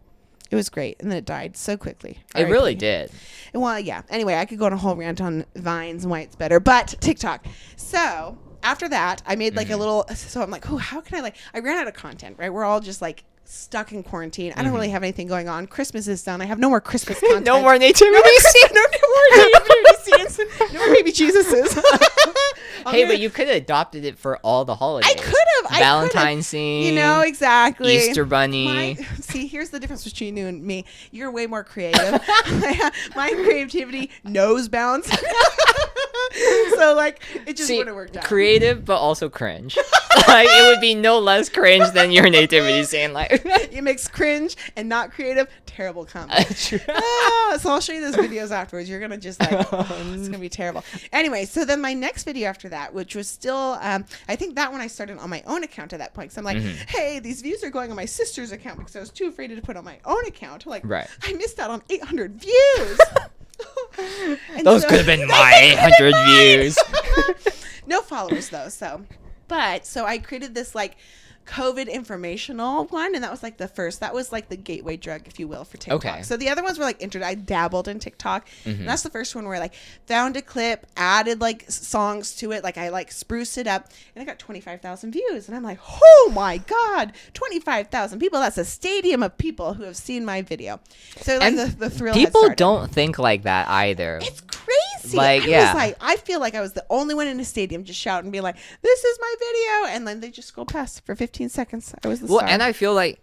[SPEAKER 2] It was great, and then it died so quickly.
[SPEAKER 1] It really did.
[SPEAKER 2] Well, yeah. Anyway, I could go on a whole rant on Vines and why it's better, but TikTok. So after that, I made like a little. So I'm like, oh, how can I like? I ran out of content. Right, we're all just like stuck in quarantine. I don't really have anything going on. Christmas is done. I have no more Christmas content.
[SPEAKER 1] No more nativity scenes.
[SPEAKER 2] No more nativity scenes. No more baby Jesuses.
[SPEAKER 1] Hey, but you could have adopted it for all the holidays.
[SPEAKER 2] I could have.
[SPEAKER 1] Valentine's scene.
[SPEAKER 2] You know, exactly.
[SPEAKER 1] Easter bunny.
[SPEAKER 2] See, here's the difference between you and me. You're way more creative. My creativity knows bounds. So, like, it just wouldn't have worked out.
[SPEAKER 1] Creative, but also cringe. Like, it would be no less cringe than your nativity scene. Like,
[SPEAKER 2] it makes cringe and not creative. Terrible combo. So I'll show you those videos afterwards. You're gonna just like, it's gonna be terrible. Anyway, so then my next video after that, which was still, I think that one I started on my own account at that point. So I'm like, hey, these views are going on my sister's account because I was too afraid to put on my own account. Like, I missed out on 800 views.
[SPEAKER 1] Those could have been my 800 views.
[SPEAKER 2] No followers though. So I created this like COVID informational one, and that was like the first. That was like the gateway drug, if you will, for TikTok.
[SPEAKER 1] Okay.
[SPEAKER 2] So the other ones were like I dabbled in TikTok, and that's the first one where I like found a clip, added like songs to it, like I like spruced it up, and I got 25,000 views, and I'm like, oh my god, 25,000 people! That's a stadium of people who have seen my video. So like the thrill.
[SPEAKER 1] People don't think like that either.
[SPEAKER 2] It's crazy.
[SPEAKER 1] Like,
[SPEAKER 2] I feel like I was the only one in a stadium just shouting, being like, "This is my video," and then they just scroll past for 15 seconds. I was the star.
[SPEAKER 1] And I feel like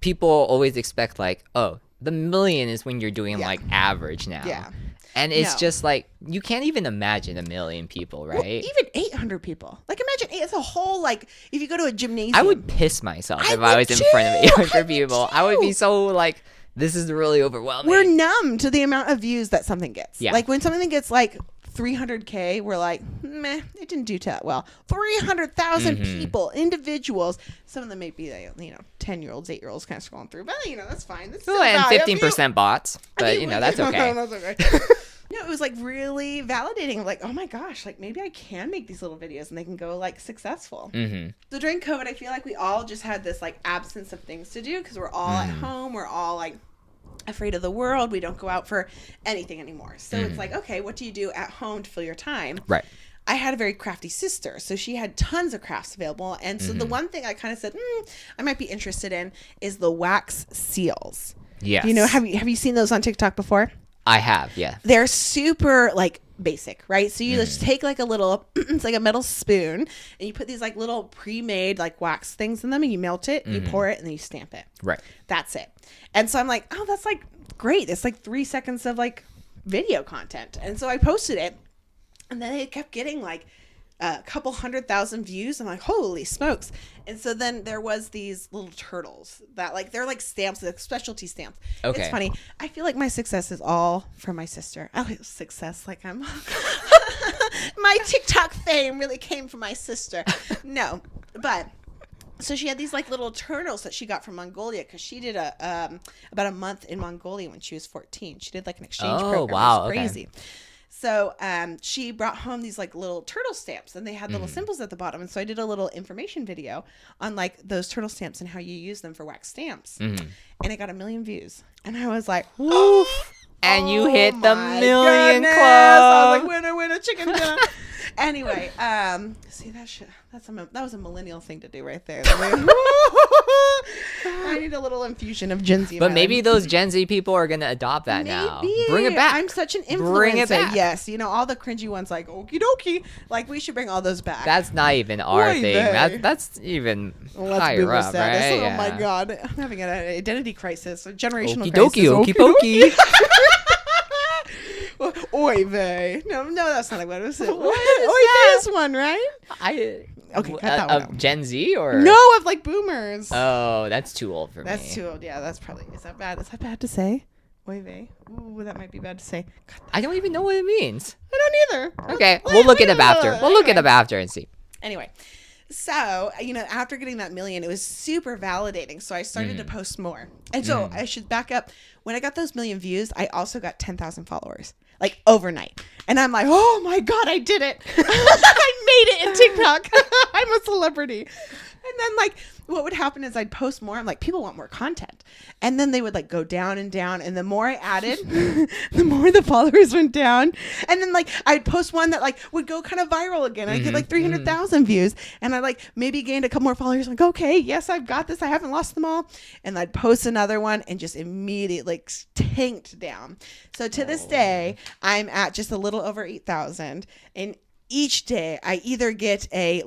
[SPEAKER 1] people always expect like, oh, the million is when you're doing like average now.
[SPEAKER 2] Yeah.
[SPEAKER 1] And it's just like, you can't even imagine 1 million people, right?
[SPEAKER 2] Well, even 800 people. Like, imagine it's a whole, like, if you go to a gymnasium.
[SPEAKER 1] I would piss myself if I was in front of 800 people. I would be so like, this is really overwhelming.
[SPEAKER 2] We're numb to the amount of views that something gets.
[SPEAKER 1] Yeah.
[SPEAKER 2] Like, when something gets like 300K, we're like, meh, it didn't do that well. 300,000 people, individuals. Some of them may be, 10-year-olds, 8-year-olds kind of scrolling through, but that's fine. That's still
[SPEAKER 1] and
[SPEAKER 2] value.
[SPEAKER 1] 15% bots, but that's okay.
[SPEAKER 2] That's okay. No, it was like really validating. Like, oh my gosh, like maybe I can make these little videos and they can go like successful. So during COVID, I feel like we all just had this like absence of things to do because we're all at home. We're all like afraid of the world. We don't go out for anything anymore. So it's like, okay, what do you do at home to fill your time?
[SPEAKER 1] Right.
[SPEAKER 2] I had a very crafty sister, so she had tons of crafts available. And so the one thing I kind of said, I might be interested in is the wax seals.
[SPEAKER 1] Yes.
[SPEAKER 2] You know, have you seen those on TikTok before?
[SPEAKER 1] I have, yeah.
[SPEAKER 2] They're super like basic, right? So you just take like a little, it's like a metal spoon, and you put these like little pre-made like wax things in them, and you melt it, you pour it, and then you stamp it.
[SPEAKER 1] Right.
[SPEAKER 2] That's it. And so I'm like, oh, that's like great. It's like 3 seconds of like video content. And so I posted it, and then it kept getting like a couple 100,000 views. I'm like, holy smokes. And so then there was these little turtles that like, they're like stamps, like specialty stamps.
[SPEAKER 1] Okay.
[SPEAKER 2] It's funny. I feel like my success is all from my sister. Success, like I'm my TikTok fame really came from my sister. No, but so she had these like little turtles that she got from Mongolia, because she did about a month in Mongolia when she was 14. She did like an exchange program.
[SPEAKER 1] Wow.
[SPEAKER 2] It was crazy. Okay. So she brought home these like little turtle stamps, and they had little symbols at the bottom. And so I did a little information video on like those turtle stamps and how you use them for wax stamps. And it got 1 million views. And I was like, woof.
[SPEAKER 1] And you hit the million
[SPEAKER 2] goodness.
[SPEAKER 1] club.
[SPEAKER 2] I was like, winner, chicken dinner. Anyway, see that shit. That was a millennial thing to do right there. I need a little infusion of Gen Z.
[SPEAKER 1] But maybe those Gen Z people are gonna adopt that now. Bring it back.
[SPEAKER 2] I'm such an influencer.
[SPEAKER 1] Bring it back.
[SPEAKER 2] Yes, you know, all the cringy ones like okie dokie. Like, we should bring all those back.
[SPEAKER 1] That's not even our thing. That's even higher up, right?
[SPEAKER 2] Oh my god, I'm having an identity crisis, a generational
[SPEAKER 1] crisis. Okie dokie.
[SPEAKER 2] Oy vey. No, that's not what it was.
[SPEAKER 1] What is
[SPEAKER 2] that? This one, right? Okay, cut that one out.
[SPEAKER 1] Gen Z or
[SPEAKER 2] no, of like boomers.
[SPEAKER 1] Oh, that's too old for me.
[SPEAKER 2] That's too old. Yeah, that's probably. Is that bad? Is that bad to say? Oy vey. Ooh, that might be bad to say.
[SPEAKER 1] I don't even know what it means.
[SPEAKER 2] I don't either.
[SPEAKER 1] Okay, we'll look it up after. We'll look it up after and see.
[SPEAKER 2] Anyway. So, you know, after getting that million, it was super validating. So I started to post more. And so I should back up. When I got those million views, I also got 10,000 followers, like overnight. And I'm like, oh my God, I did it. I made it in TikTok. I'm a celebrity. And then like what would happen is I'd post more. I'm like, people want more content. And then they would like go down and down. And the more I added, the more the followers went down. And then like I'd post one that like would go kind of viral again. I'd get like 300,000 views. And I like maybe gained a couple more followers. I'm like, okay, yes, I've got this. I haven't lost them all. And I'd post another one and just immediately like tanked down. So to this day, I'm at just a little over 8,000. And each day I either get a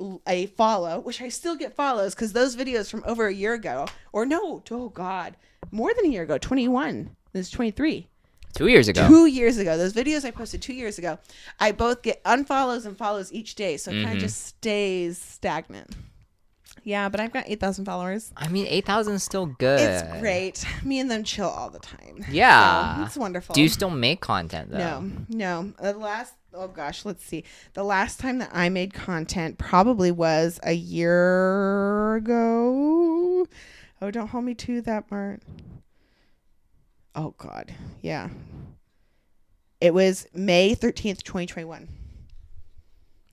[SPEAKER 2] follow, which I still get follows because those videos from over a year ago, or no, oh God, more than a year ago, 21, this is 23.
[SPEAKER 1] 2 years ago.
[SPEAKER 2] 2 years ago. Those videos I posted 2 years ago, I both get unfollows and follows each day. So it kind of just stays stagnant. Yeah, but I've got 8,000 followers.
[SPEAKER 1] I mean, 8,000 is still good.
[SPEAKER 2] It's great. Me and them chill all the time.
[SPEAKER 1] Yeah.
[SPEAKER 2] So it's wonderful.
[SPEAKER 1] Do you still make content, though?
[SPEAKER 2] No. Oh gosh, let's see. The last time that I made content probably was a year ago. Oh, don't hold me to that, Mart. Oh God. Yeah. It was May 13th, 2021.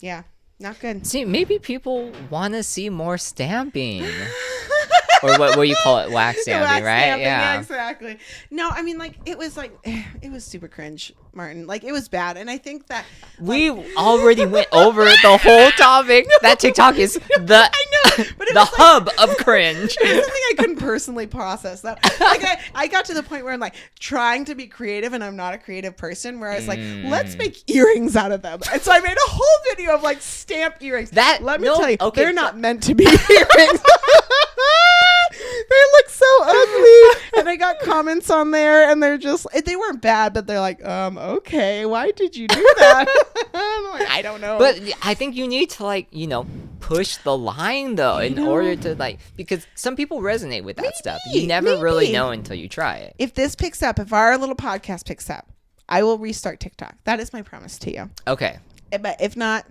[SPEAKER 2] Yeah. Not good.
[SPEAKER 1] See, maybe people want to see more stamping. Or what you call it, wax stamping, right?
[SPEAKER 2] Stamping, yeah, exactly. No, I mean, like, it was super cringe, Martin. Like, it was bad. And I think that
[SPEAKER 1] we already went over the whole topic. That TikTok is the hub of cringe.
[SPEAKER 2] It was something I couldn't personally process. That like I got to the point where I'm like trying to be creative, and I'm not a creative person. Where I was like, let's make earrings out of them. And so I made a whole video of like stamp earrings. Let me tell you, they're not meant to be earrings. They look so ugly, and I got comments on there, and they're just, they weren't bad, but they're like, okay, why did you do that? I'm like, I don't know.
[SPEAKER 1] But I think you need to, like, you know, push the line though, in order to, like, because some people resonate with that stuff. You never really know until you try it.
[SPEAKER 2] If this picks up, if our little podcast picks up, I will restart TikTok. That is my promise to you.
[SPEAKER 1] Okay.
[SPEAKER 2] But if not,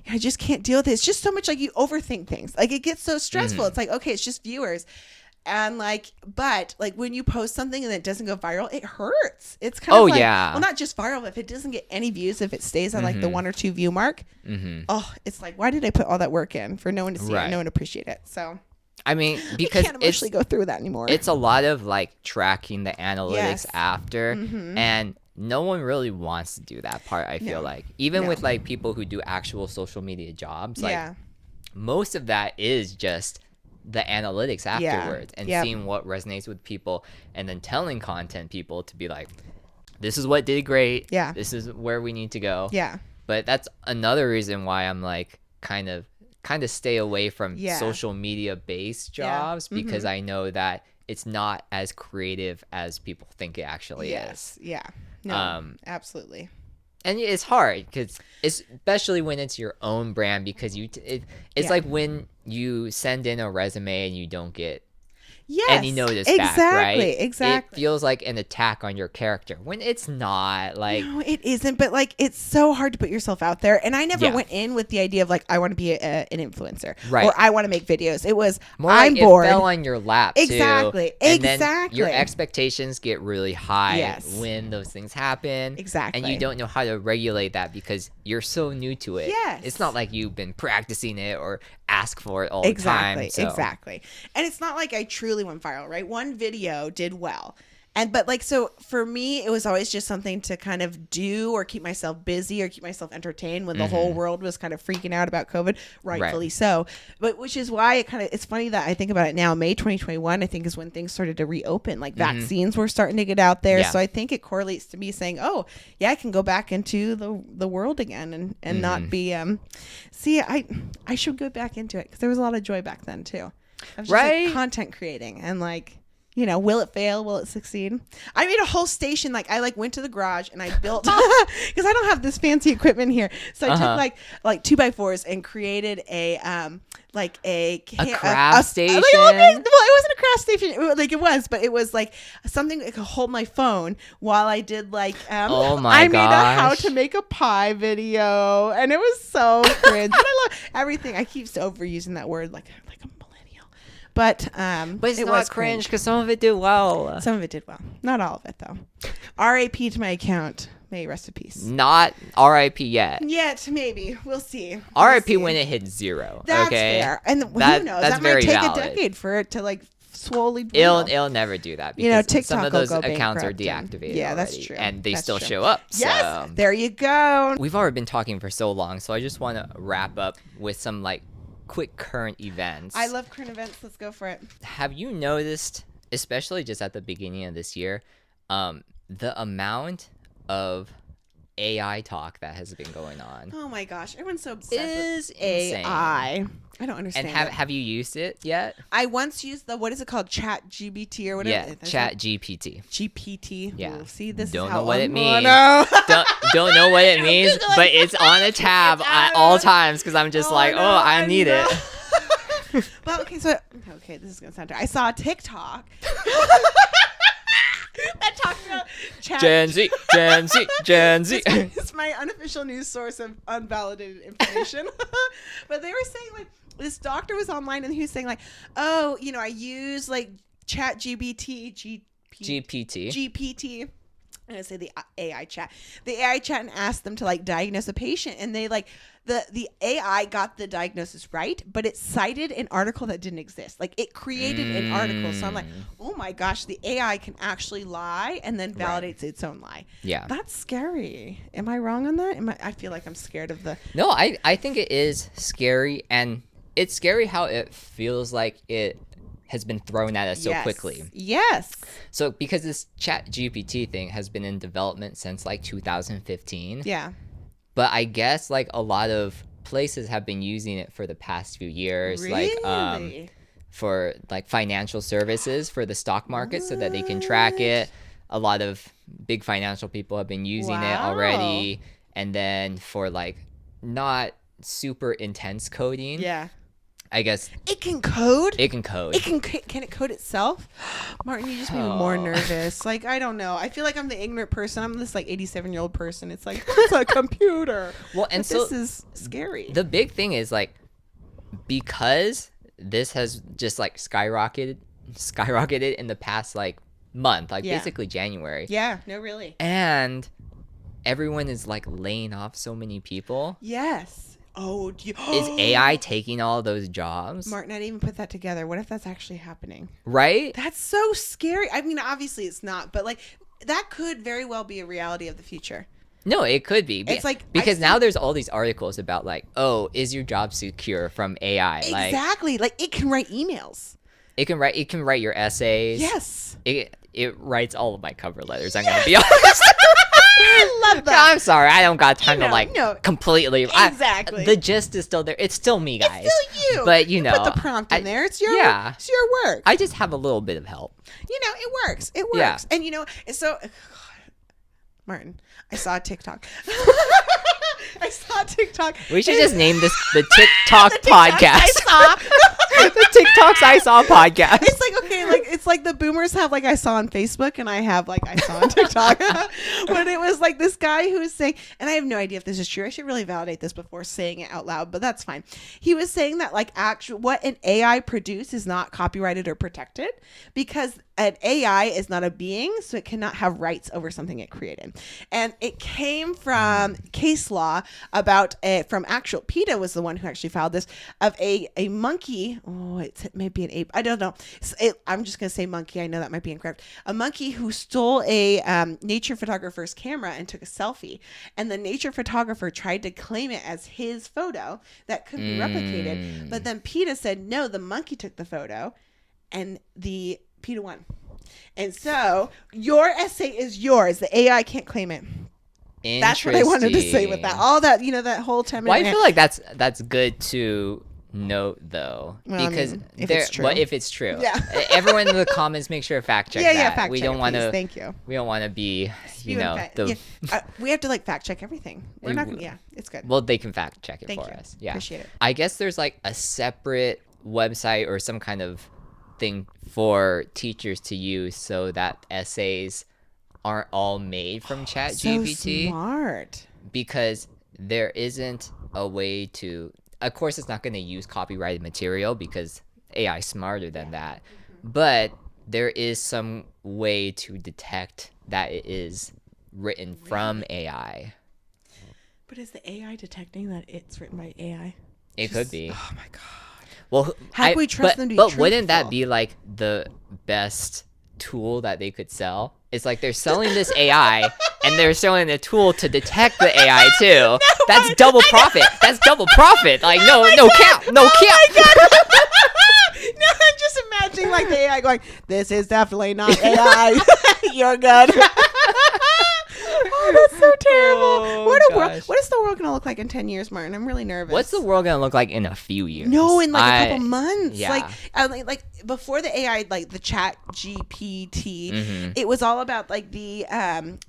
[SPEAKER 2] I just can't deal with it. It's just so much, like, you overthink things. Like, it gets so stressful. It's like, okay, it's just viewers. And like, but like when you post something and it doesn't go viral, it hurts. It's kind of like, well, not just viral, but if it doesn't get any views, if it stays at like the 1 or 2 view mark, oh, it's like, why did I put all that work in for no one to see it, no one to appreciate it? So,
[SPEAKER 1] I mean, because
[SPEAKER 2] I can't emotionally go through that anymore.
[SPEAKER 1] It's a lot of like tracking the analytics after, and no one really wants to do that part, I feel like. Even with like people who do actual social media jobs, like most of that is just the analytics afterwards and seeing what resonates with people and then telling content people to be like, this is what did great. Yeah. This is where we need to go. Yeah. But that's another reason why I'm like kind of stay away from social media based jobs because I know that it's not as creative as people think it actually is. Yeah. No, absolutely. And it's hard because especially when it's your own brand because it's like when you send in a resume and you don't get any notice back, right? Exactly. It feels like an attack on your character when it's not. Like,
[SPEAKER 2] no, it isn't. But like, it's so hard to put yourself out there. And I never went in with the idea of like, I want to be an influencer, right? Or I want to make videos. It was more I'm like bored.
[SPEAKER 1] It fell on your lap, too.
[SPEAKER 2] Exactly.
[SPEAKER 1] And then your expectations get really high when those things happen. Exactly. And you don't know how to regulate that because you're so new to it. Yes. It's not like you've been practicing it or ask for it all the time. So.
[SPEAKER 2] Exactly. And it's not like I truly went viral, right? One video did well. But like, so for me, it was always just something to kind of do or keep myself busy or keep myself entertained when the whole world was kind of freaking out about COVID, rightfully so. But which is why it's funny that I think about it now. May 2021, I think, is when things started to reopen. Like vaccines were starting to get out there. Yeah. So I think it correlates to me saying, oh, yeah, I can go back into the world again and not be, I should go back into it because there was a lot of joy back then too. I was just like content creating and like, you know, will it fail? Will it succeed? I made a whole station. Like I went to the garage and I built because I don't have this fancy equipment here. So I took like 2x4s and created a craft station. Well, it wasn't a craft station. It was, but it was like something that could hold my phone while I did like I made a how to make a pie video, and it was so cringe. And I love everything. I keep overusing that word like a millennial, but
[SPEAKER 1] it's not cringe because some of it did well.
[SPEAKER 2] Some of it did well. Not all of it though. R.I.P. to my account. May rest in peace.
[SPEAKER 1] Not R.I.P. yet.
[SPEAKER 2] Yet, maybe. We'll see.
[SPEAKER 1] R.I.P. when it hits 0.
[SPEAKER 2] That's
[SPEAKER 1] okay?
[SPEAKER 2] fair. And who knows? That might take a decade for it to like slowly
[SPEAKER 1] blow. It'll never do that because TikTok some of those accounts are deactivated. Yeah, that's true. And they still show up.
[SPEAKER 2] Yes, there you go.
[SPEAKER 1] We've already been talking for so long, so I just want to wrap up with some like quick current events.
[SPEAKER 2] I love current events. Let's go for it.
[SPEAKER 1] Have you noticed, especially just at the beginning of this year, the amount of AI talk that has been going on?
[SPEAKER 2] Oh my gosh, everyone's so obsessed with AI. I don't understand.
[SPEAKER 1] And have you used it yet?
[SPEAKER 2] I once used what is it called, Chat GPT or whatever?
[SPEAKER 1] Yeah, Chat GPT.
[SPEAKER 2] GPT.
[SPEAKER 1] Yeah.
[SPEAKER 2] Ooh, see, this
[SPEAKER 1] don't
[SPEAKER 2] is
[SPEAKER 1] know what it means. don't know what it means, but it's on a tab at all times because I'm just I need it.
[SPEAKER 2] Well, okay, this is gonna sound terrible. I saw a TikTok. That talks about
[SPEAKER 1] Gen Z.
[SPEAKER 2] It's my unofficial news source of unvalidated information. But they were saying like this doctor was online and he was saying like, oh, you know, I use like Chat GPT. I'm gonna say the AI chat and asked them to like diagnose a patient, and they like the AI got the diagnosis right, but it cited an article that didn't exist. Like it created an article. So I'm like, oh my gosh, the AI can actually lie and then validates its own lie. Yeah, that's scary. Am I wrong on that? I feel like I'm scared of the.
[SPEAKER 1] No, I think it is scary, and it's scary how it feels like it has been thrown at us so quickly.
[SPEAKER 2] Yes.
[SPEAKER 1] So because this Chat GPT thing has been in development since like 2015. Yeah. But I guess like a lot of places have been using it for the past few years.
[SPEAKER 2] Really?
[SPEAKER 1] Like for like financial services for the stock market so that they can track it. A lot of big financial people have been using it already. And then for like not super intense coding. Yeah. I guess
[SPEAKER 2] it can code.
[SPEAKER 1] It can code.
[SPEAKER 2] Can it code itself? Martin, you just made me more nervous. Like I don't know. I feel like I'm the ignorant person. I'm this like 87-year-old person. It's like it's a computer.
[SPEAKER 1] Well, and so
[SPEAKER 2] this is scary.
[SPEAKER 1] The big thing is like because this has just like skyrocketed in the past like month, like basically January.
[SPEAKER 2] Yeah. No, really.
[SPEAKER 1] And everyone is like laying off so many people.
[SPEAKER 2] Yes. Oh,
[SPEAKER 1] is AI taking all those jobs?
[SPEAKER 2] Martin, I didn't even put that together. What if that's actually happening?
[SPEAKER 1] Right?
[SPEAKER 2] That's so scary. I mean, obviously it's not, but like that could very well be a reality of the future.
[SPEAKER 1] No, it could be.
[SPEAKER 2] It's like
[SPEAKER 1] because now there's all these articles about like, oh, is your job secure from AI?
[SPEAKER 2] Exactly. Like it can write emails.
[SPEAKER 1] It can write your essays.
[SPEAKER 2] Yes.
[SPEAKER 1] It writes all of my cover letters. I'm gonna be honest.
[SPEAKER 2] I love that.
[SPEAKER 1] I'm sorry, I don't got time to completely.
[SPEAKER 2] Exactly.
[SPEAKER 1] The gist is still there. It's still me, guys.
[SPEAKER 2] It's still you.
[SPEAKER 1] But you know,
[SPEAKER 2] put the prompt in there. It's your work.
[SPEAKER 1] I just have a little bit of help.
[SPEAKER 2] It works. It works.
[SPEAKER 1] Yeah.
[SPEAKER 2] And it's so. Martin, I saw a TikTok.
[SPEAKER 1] We should just name this the TikTok podcast.
[SPEAKER 2] I saw.
[SPEAKER 1] The TikToks I saw podcast.
[SPEAKER 2] It's like, okay, like it's like the boomers have like I saw on Facebook and I have like I saw on TikTok. But it was like this guy who was saying, and I have no idea if this is true. I should really validate this before saying it out loud, but that's fine. He was saying that like what an AI produce is not copyrighted or protected because an AI is not a being, so it cannot have rights over something it created. And it came from case law about from actual PETA was the one who actually filed this of a monkey. Oh, it may be an ape. I don't know. I'm just gonna say monkey. I know that might be incorrect. A monkey who stole a nature photographer's camera and took a selfie, and the nature photographer tried to claim it as his photo that could be replicated, but then PETA said no, the monkey took the photo, and the PETA won. And so your essay is yours. The AI can't claim it. That's what I wanted to say with that. All that, that whole 10 minutes.
[SPEAKER 1] Well, I feel like that's good to note though, because
[SPEAKER 2] if it's true.
[SPEAKER 1] If it's true,
[SPEAKER 2] yeah.
[SPEAKER 1] Everyone in the comments make sure to fact check that.
[SPEAKER 2] Yeah, fact
[SPEAKER 1] we
[SPEAKER 2] check
[SPEAKER 1] don't want to.
[SPEAKER 2] Thank you.
[SPEAKER 1] We don't want to be,
[SPEAKER 2] we have to like fact check everything. We're not. Yeah, it's good.
[SPEAKER 1] Well, they can fact check it
[SPEAKER 2] Thank
[SPEAKER 1] for
[SPEAKER 2] you.
[SPEAKER 1] us. Yeah,
[SPEAKER 2] Appreciate it.
[SPEAKER 1] I guess there's like a separate website or some kind of thing for teachers to use so that essays aren't all made from ChatGPT.
[SPEAKER 2] So smart.
[SPEAKER 1] Because there isn't a way to. Of course, it's not going to use copyrighted material because AI is smarter than that. But there is some way to detect that it is written from AI.
[SPEAKER 2] But is the AI detecting that it's written by AI?
[SPEAKER 1] It could be.
[SPEAKER 2] Oh my god.
[SPEAKER 1] Well,
[SPEAKER 2] how can we trust them to be
[SPEAKER 1] But
[SPEAKER 2] truthful?
[SPEAKER 1] wouldn't that be like the best tool that they could sell? It's like they're selling this AI and they're selling a tool to detect the AI too. That's double profit. That's double profit. Like no cap. No cap.
[SPEAKER 2] No, I'm just imagining like the AI going, "This is definitely not AI. You're good." Oh, that's so terrible.
[SPEAKER 1] Oh,
[SPEAKER 2] what is the world gonna look like in 10 years, Martin? I'm really nervous.
[SPEAKER 1] What's the world gonna look like in a few years?
[SPEAKER 2] No, in like a couple months.
[SPEAKER 1] Yeah.
[SPEAKER 2] Like before the AI, like the Chat GPT, it was all about like the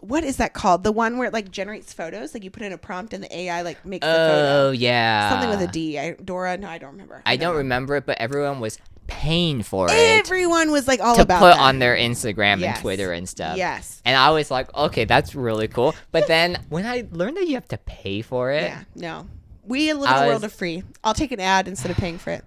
[SPEAKER 2] what is that called? The one where it like generates photos. Like you put in a prompt and the AI like makes the photo.
[SPEAKER 1] Oh yeah.
[SPEAKER 2] Something with a D. Dora? No, I don't remember.
[SPEAKER 1] I don't remember it, but everyone was paying for it.
[SPEAKER 2] Everyone was like all
[SPEAKER 1] to
[SPEAKER 2] about
[SPEAKER 1] put
[SPEAKER 2] that.
[SPEAKER 1] on their Instagram and Twitter and stuff.
[SPEAKER 2] Yes.
[SPEAKER 1] And I was like, okay, that's really cool. But then when I learned that you have to pay for it,
[SPEAKER 2] no, we live in a world of free. I'll take an ad instead of paying for it.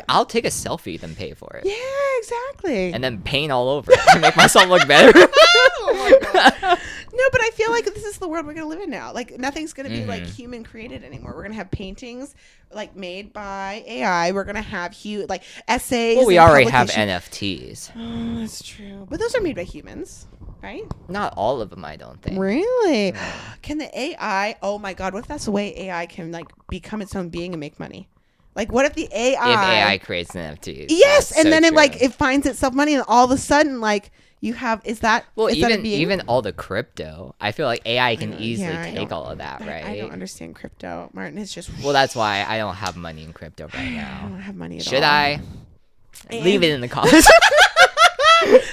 [SPEAKER 1] I'll take a selfie than pay for it.
[SPEAKER 2] Yeah, exactly.
[SPEAKER 1] And then paint all over it to make myself look better.
[SPEAKER 2] Oh my god. No, but I feel like this is the world we're gonna live in now. Like nothing's gonna be like human created anymore. We're gonna have paintings like made by AI. We're gonna have like essays.
[SPEAKER 1] Well, we already have NFTs.
[SPEAKER 2] Oh, that's true. But those are made by humans, right?
[SPEAKER 1] Not all of them, I don't think.
[SPEAKER 2] Really? Can the AI? Oh my god! What if that's the way AI can like become its own being and make money? Like, what if the AI?
[SPEAKER 1] If AI creates NFTs.
[SPEAKER 2] Yes, and
[SPEAKER 1] so
[SPEAKER 2] then
[SPEAKER 1] true.
[SPEAKER 2] it finds itself money, and all of a sudden, like you have
[SPEAKER 1] even all the crypto. I feel like AI can easily take all of that, right?
[SPEAKER 2] I don't understand crypto, Martin. It's just
[SPEAKER 1] well, that's why I don't have money in crypto right now.
[SPEAKER 2] I don't have money at all.
[SPEAKER 1] Should I? Leave it in the comments.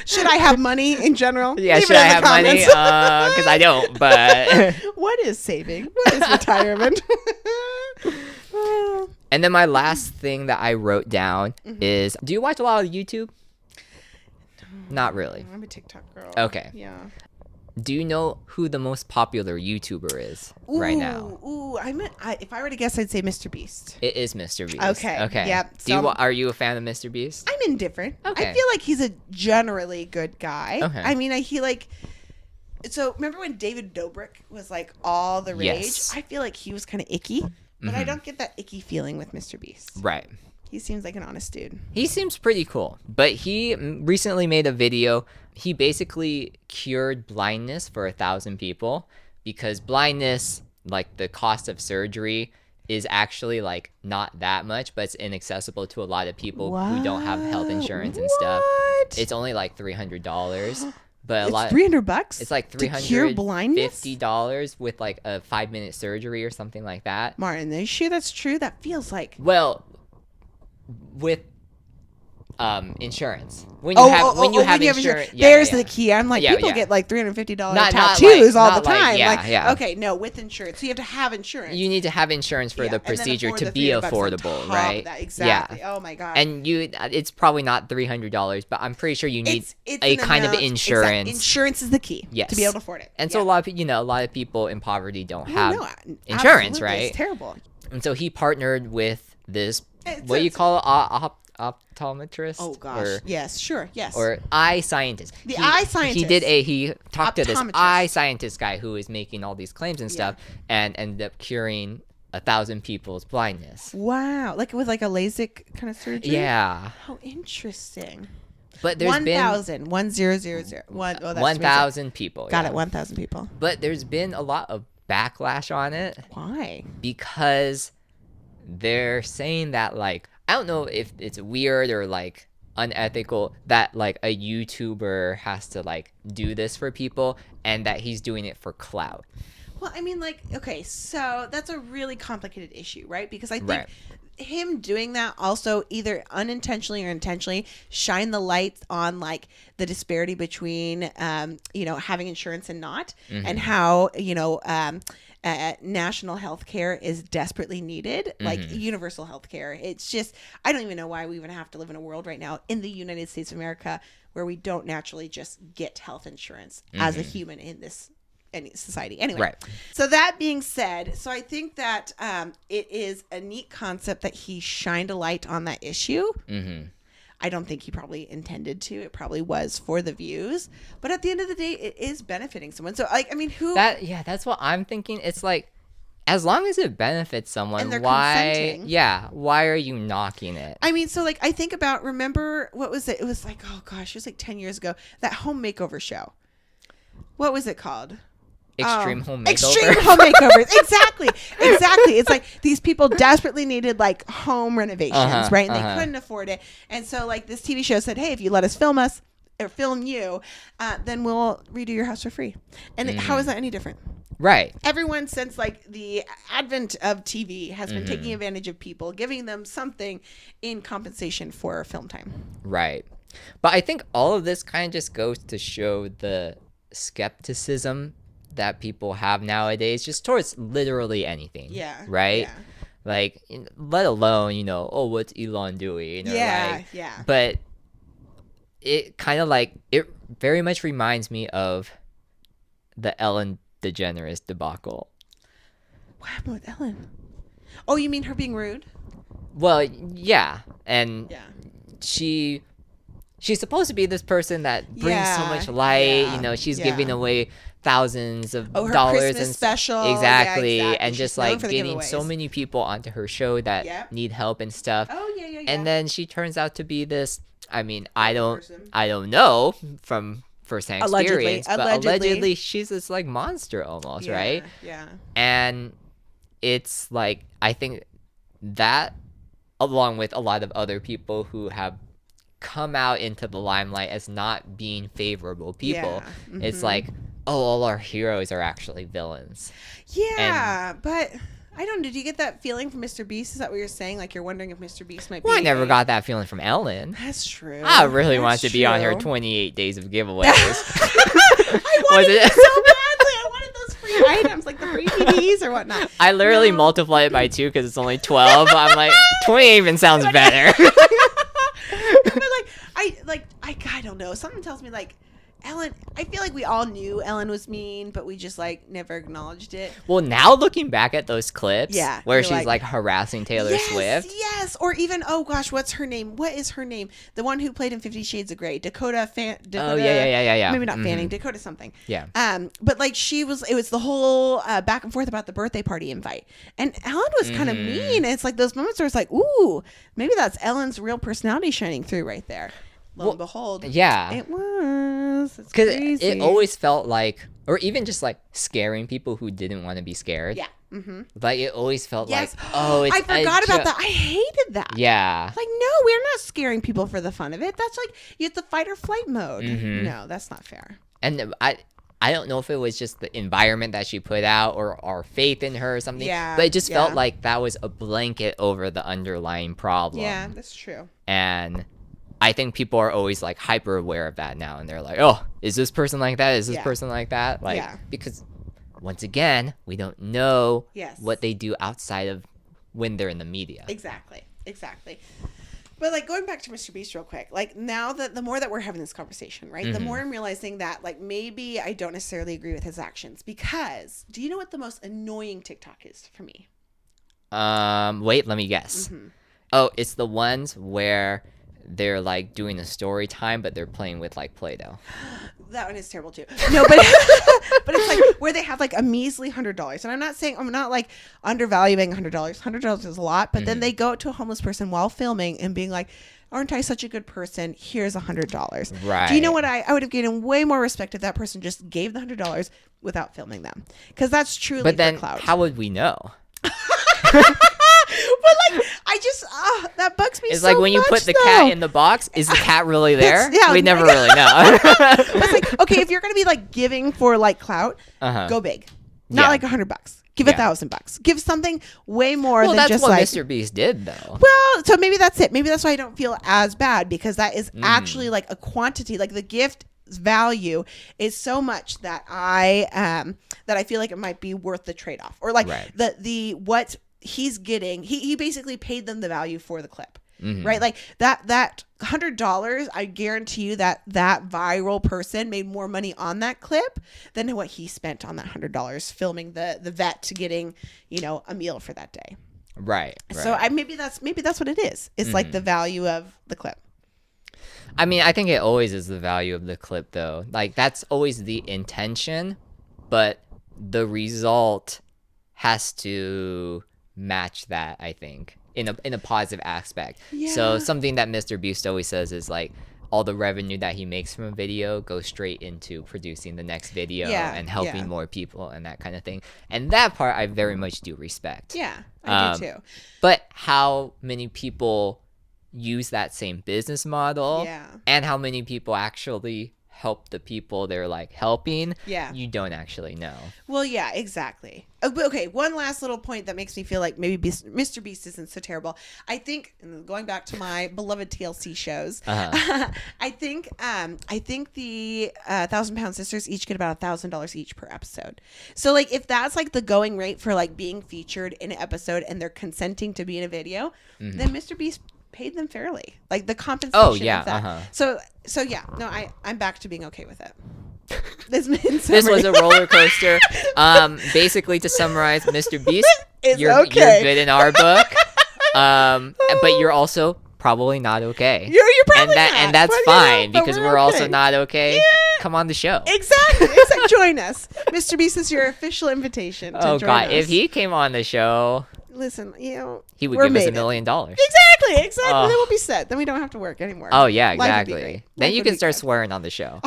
[SPEAKER 2] Should I have money in general?
[SPEAKER 1] Yeah, should I have money? Because I don't. But
[SPEAKER 2] what is saving? What is retirement?
[SPEAKER 1] And then my last thing that I wrote down is: do you watch a lot of YouTube? Not really.
[SPEAKER 2] I'm a TikTok girl.
[SPEAKER 1] Okay.
[SPEAKER 2] Yeah.
[SPEAKER 1] Do you know who the most popular YouTuber is right now?
[SPEAKER 2] Ooh, if I were to guess, I'd say Mr. Beast.
[SPEAKER 1] It is Mr. Beast.
[SPEAKER 2] Okay. Yep.
[SPEAKER 1] Are you a fan of Mr. Beast?
[SPEAKER 2] I'm indifferent.
[SPEAKER 1] Okay.
[SPEAKER 2] I feel like he's a generally good guy.
[SPEAKER 1] Okay.
[SPEAKER 2] I mean, so remember when David Dobrik was like all the rage?
[SPEAKER 1] Yes.
[SPEAKER 2] I feel like he was kind of icky, but I don't get that icky feeling with Mr. Beast.
[SPEAKER 1] Right.
[SPEAKER 2] He seems like an honest dude.
[SPEAKER 1] He seems pretty cool. But he recently made a video. He basically cured blindness for 1,000 people because blindness, like the cost of surgery, is actually like not that much, but it's inaccessible to a lot of people who don't have health insurance and stuff. It's only like $300. But
[SPEAKER 2] it's $300.
[SPEAKER 1] It's like $350 with like a 5-minute surgery or something like that.
[SPEAKER 2] Martin, are you sure that's true? That feels like
[SPEAKER 1] with insurance. When you have insurance,
[SPEAKER 2] there's the key. I'm like, people get like $350 tattoos all the time. Okay, no, with insurance, so you have to have insurance.
[SPEAKER 1] You need to have insurance for the procedure to be affordable, right?
[SPEAKER 2] Exactly. Yeah. Oh my god.
[SPEAKER 1] And it's probably not $300, but I'm pretty sure you need a kind of insurance.
[SPEAKER 2] Insurance is the key to be able to afford it.
[SPEAKER 1] And so a lot of people in poverty don't have insurance, right?
[SPEAKER 2] It's terrible.
[SPEAKER 1] And so he partnered with this. What do you call it? Optometrist?
[SPEAKER 2] Oh gosh. Yes, sure. Yes.
[SPEAKER 1] Or eye scientist.
[SPEAKER 2] Eye scientist.
[SPEAKER 1] He talked to this eye scientist guy who is making all these claims and stuff and ended up curing 1,000 people's blindness.
[SPEAKER 2] Wow. Like with like a LASIK kind of surgery?
[SPEAKER 1] Yeah.
[SPEAKER 2] How interesting.
[SPEAKER 1] But there's
[SPEAKER 2] 1,000.
[SPEAKER 1] 1,000 people.
[SPEAKER 2] Got it. 1,000 people.
[SPEAKER 1] But there's been a lot of backlash on it.
[SPEAKER 2] Why?
[SPEAKER 1] Because they're saying that like, I don't know if it's weird or like unethical that like a YouTuber has to like do this for people and that he's doing it for clout.
[SPEAKER 2] Well, I mean, like, okay, so that's a really complicated issue, right? Because I think him doing that also either unintentionally or intentionally shine the light on like the disparity between, having insurance and not, and how, national health care is desperately needed, like universal health care. It's just, I don't even know why we even have to live in a world right now in the United States of America where we don't naturally just get health insurance as a human in this society. Anyway, so that being said, so I think that it is a neat concept that he shined a light on that issue. I don't think he probably intended to. It probably was for the views. But at the end of the day, it is benefiting someone. So, like, I mean,
[SPEAKER 1] that's what I'm thinking. It's like, as long as it benefits someone,
[SPEAKER 2] and they're
[SPEAKER 1] why
[SPEAKER 2] consenting.
[SPEAKER 1] Why are you knocking it?
[SPEAKER 2] I mean, so, like, I think about, remember, what was it? It was like, oh, gosh, it was like 10 years ago. That home makeover show. What was it called?
[SPEAKER 1] Extreme home makeovers.
[SPEAKER 2] Extreme home makeovers. Exactly. It's like these people desperately needed like home renovations, right? And they couldn't afford it. And so like this TV show said, hey, if you let us film you, then we'll redo your house for free. And how is that any different?
[SPEAKER 1] Right.
[SPEAKER 2] Everyone since like the advent of TV has been taking advantage of people, giving them something in compensation for film time.
[SPEAKER 1] Right. But I think all of this kind of just goes to show the skepticism that people have nowadays just towards literally anything. Yeah. Right? Yeah. Like, let alone, what's Elon doing?
[SPEAKER 2] Yeah.
[SPEAKER 1] But it kind of like, it very much reminds me of the Ellen DeGeneres debacle.
[SPEAKER 2] What happened with Ellen? Oh, you mean her being rude?
[SPEAKER 1] Well, yeah. And she's supposed to be this person that brings so much light. She's giving away thousands of dollars
[SPEAKER 2] Christmas
[SPEAKER 1] and
[SPEAKER 2] special.
[SPEAKER 1] Exactly. And just like getting so many people onto her show that need help and stuff.
[SPEAKER 2] Oh yeah.
[SPEAKER 1] And then she turns out to be this, I mean, I don't know from firsthand experience, but allegedly she's this like monster almost, right?
[SPEAKER 2] Yeah.
[SPEAKER 1] And it's like, I think that along with a lot of other people who have come out into the limelight as not being favorable people, it's like, all our heroes are actually villains.
[SPEAKER 2] Yeah, but I don't know. Did you get that feeling from Mr. Beast? Is that what you're saying? Like you're wondering if Mr. Beast might be...
[SPEAKER 1] Well, I never got that feeling from Ellen.
[SPEAKER 2] That's true.
[SPEAKER 1] I really wanted to be on her 28 days of giveaways.
[SPEAKER 2] I wanted it so badly. I wanted those free items, like the free TVs or whatnot.
[SPEAKER 1] I literally multiplied it by 2 because it's only 12. I'm like, 28 even sounds better.
[SPEAKER 2] But I don't know. Something tells me like Ellen, I feel like we all knew Ellen was mean, but we just like never acknowledged it.
[SPEAKER 1] Well, now looking back at those clips,
[SPEAKER 2] Yeah,
[SPEAKER 1] where
[SPEAKER 2] you're
[SPEAKER 1] she's like harassing Taylor Swift.
[SPEAKER 2] Yes, or even, oh gosh, what's her name? What is her name? The one who played in 50 Shades of Grey, Dakota.
[SPEAKER 1] Oh yeah.
[SPEAKER 2] Maybe not Fanning, Dakota something.
[SPEAKER 1] Yeah.
[SPEAKER 2] But like it was the whole back and forth about the birthday party invite, and Ellen was kind of mean. It's like those moments where it's like, ooh, maybe that's Ellen's real personality shining through right there. Lo and behold,
[SPEAKER 1] yeah,
[SPEAKER 2] it was.
[SPEAKER 1] Because it always felt like, or even just like scaring people who didn't want to be scared.
[SPEAKER 2] Yeah. Mm-hmm.
[SPEAKER 1] Like it always felt like, oh, it's,
[SPEAKER 2] I forgot about that. I hated that.
[SPEAKER 1] Yeah.
[SPEAKER 2] Like, no, we're not scaring people for the fun of it. That's like you have the fight or flight mode. No, that's not fair.
[SPEAKER 1] And I don't know if it was just the environment that she put out or our faith in her or something. Yeah. But it just felt like that was a blanket over the underlying problem.
[SPEAKER 2] Yeah, that's true.
[SPEAKER 1] And I think people are always like hyper aware of that now, and they're like, "Oh, is this person like that? Is this person like that?" Like, because once again, we don't know what they do outside of when they're in the media.
[SPEAKER 2] Exactly. But like going back to Mr. Beast real quick, like now that the more that we're having this conversation, right, the more I'm realizing that like maybe I don't necessarily agree with his actions, because do you know what the most annoying TikTok is for me?
[SPEAKER 1] Wait, let me guess. Oh, it's the ones where they're like doing a story time, but they're playing with like Play-Doh.
[SPEAKER 2] That one is terrible too. No, but but it's like where they have like a measly $100, and I'm not like undervaluing $100. $100 is a lot, but then they go to a homeless person while filming and being like, "Aren't I such a good person? Here's $100."
[SPEAKER 1] Right.
[SPEAKER 2] Do you know what I would have gained way more respect if that person just gave the $100 without filming them, because that's truly.
[SPEAKER 1] But then,
[SPEAKER 2] for clout.
[SPEAKER 1] how would we know?
[SPEAKER 2] But like, I just that bugs me.
[SPEAKER 1] It's
[SPEAKER 2] so
[SPEAKER 1] like when you
[SPEAKER 2] much,
[SPEAKER 1] put the
[SPEAKER 2] though.
[SPEAKER 1] cat in the box. Is the cat really there?
[SPEAKER 2] Yeah,
[SPEAKER 1] we never really know.
[SPEAKER 2] It's like, okay, if you're gonna be like giving for like clout, go big, not like $100. Give $1,000. Give something way more than
[SPEAKER 1] that's
[SPEAKER 2] just
[SPEAKER 1] what
[SPEAKER 2] like
[SPEAKER 1] Mr. Beast did, though.
[SPEAKER 2] Well, so maybe that's it. Maybe that's why I don't feel as bad, because that is actually like a quantity, like the gift value is so much that I feel like it might be worth the trade-off, or like the what he's getting. He basically paid them the value for the clip. Right, like that $100, I guarantee you that viral person made more money on that clip than what he spent on that $100 filming the vet getting, a meal for that day.
[SPEAKER 1] Right.
[SPEAKER 2] So maybe that's what it is. It's like the value of the clip.
[SPEAKER 1] I mean, I think it always is the value of the clip, though. Like that's always the intention, but the result has to match that, I think. In a positive aspect. So something that Mr. Beast always says is like all the revenue that he makes from a video goes straight into producing the next video and helping more people and that kind of thing. And that part I very much do respect.
[SPEAKER 2] Yeah, I do too.
[SPEAKER 1] But how many people use that same business model and how many people actually help the people they're like helping, you don't actually know.
[SPEAKER 2] Well, yeah, exactly. Okay, one last little point that makes me feel like maybe Mr. Beast isn't so terrible. I think, going back to my beloved TLC shows, I think the 1,000-Pound Sisters each get about $1,000 each per episode. So like if that's like the going rate for like being featured in an episode and they're consenting to be in a video, then Mr. Beast paid them fairly, like the compensation of that. So yeah, no, I'm back to being okay with it. This
[SPEAKER 1] was a roller coaster. Basically, to summarize, Mr. Beast, you're good in our book, but you're also probably not okay.
[SPEAKER 2] You're probably not,
[SPEAKER 1] and that's fine, because we're also not okay. Yeah. Come on the show.
[SPEAKER 2] Exactly. Join us. Mr. Beast is your official invitation to join us.
[SPEAKER 1] If he came on the show,
[SPEAKER 2] listen,
[SPEAKER 1] he would give us $1 million.
[SPEAKER 2] Exactly. Then we'll be set. Then we don't have to work anymore.
[SPEAKER 1] Oh yeah, exactly. Then you can start swearing on the show.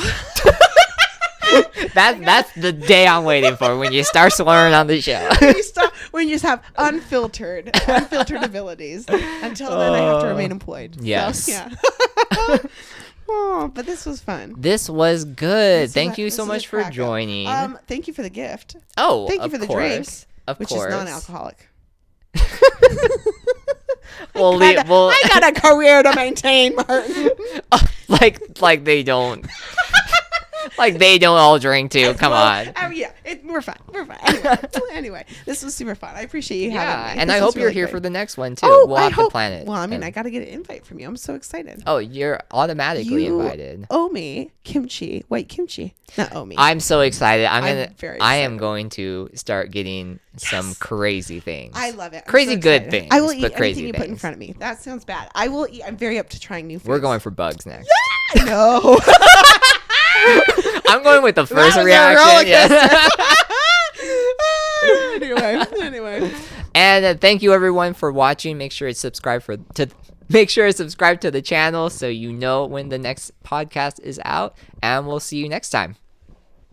[SPEAKER 1] That's the day I'm waiting for, when you start swearing on the show.
[SPEAKER 2] When you just have unfiltered abilities. Until then, I have to remain employed.
[SPEAKER 1] Yes.
[SPEAKER 2] So, yeah. Oh, but this was fun.
[SPEAKER 1] This was good. Thank you so much for joining.
[SPEAKER 2] Thank you for the gift.
[SPEAKER 1] Oh,
[SPEAKER 2] thank you for the drink,
[SPEAKER 1] which
[SPEAKER 2] is non-alcoholic.
[SPEAKER 1] I
[SPEAKER 2] got a career to maintain, Martin.
[SPEAKER 1] like they don't. Like they don't all drink too. Come on.
[SPEAKER 2] Yeah, we're fine. We're fine. Anyway, this was super fun. I appreciate you having me.
[SPEAKER 1] And
[SPEAKER 2] This
[SPEAKER 1] I
[SPEAKER 2] was
[SPEAKER 1] hope you're
[SPEAKER 2] really
[SPEAKER 1] here
[SPEAKER 2] great.
[SPEAKER 1] for the next one too.
[SPEAKER 2] Oh,
[SPEAKER 1] We'll
[SPEAKER 2] I
[SPEAKER 1] have to
[SPEAKER 2] hope.
[SPEAKER 1] plan it.
[SPEAKER 2] Well, I mean, I got to get an invite from you. I'm so excited.
[SPEAKER 1] Oh, you're automatically
[SPEAKER 2] You
[SPEAKER 1] invited.
[SPEAKER 2] owe me kimchi, white kimchi. Not owe me.
[SPEAKER 1] I'm so excited.
[SPEAKER 2] I'm very
[SPEAKER 1] I am
[SPEAKER 2] excited.
[SPEAKER 1] going to start getting some crazy things.
[SPEAKER 2] I love it. I'm
[SPEAKER 1] Crazy
[SPEAKER 2] so
[SPEAKER 1] good
[SPEAKER 2] excited.
[SPEAKER 1] things.
[SPEAKER 2] I will eat
[SPEAKER 1] but crazy
[SPEAKER 2] anything you put in
[SPEAKER 1] things.
[SPEAKER 2] front of me. That sounds bad. I will eat. I'm very up to trying new foods.
[SPEAKER 1] We're going for bugs next.
[SPEAKER 2] No.
[SPEAKER 1] I'm going with the first
[SPEAKER 2] That was a
[SPEAKER 1] reaction.
[SPEAKER 2] roller anyway.
[SPEAKER 1] And thank you everyone for watching. Make sure to subscribe to the channel so you know when the next podcast is out. And we'll see you next time.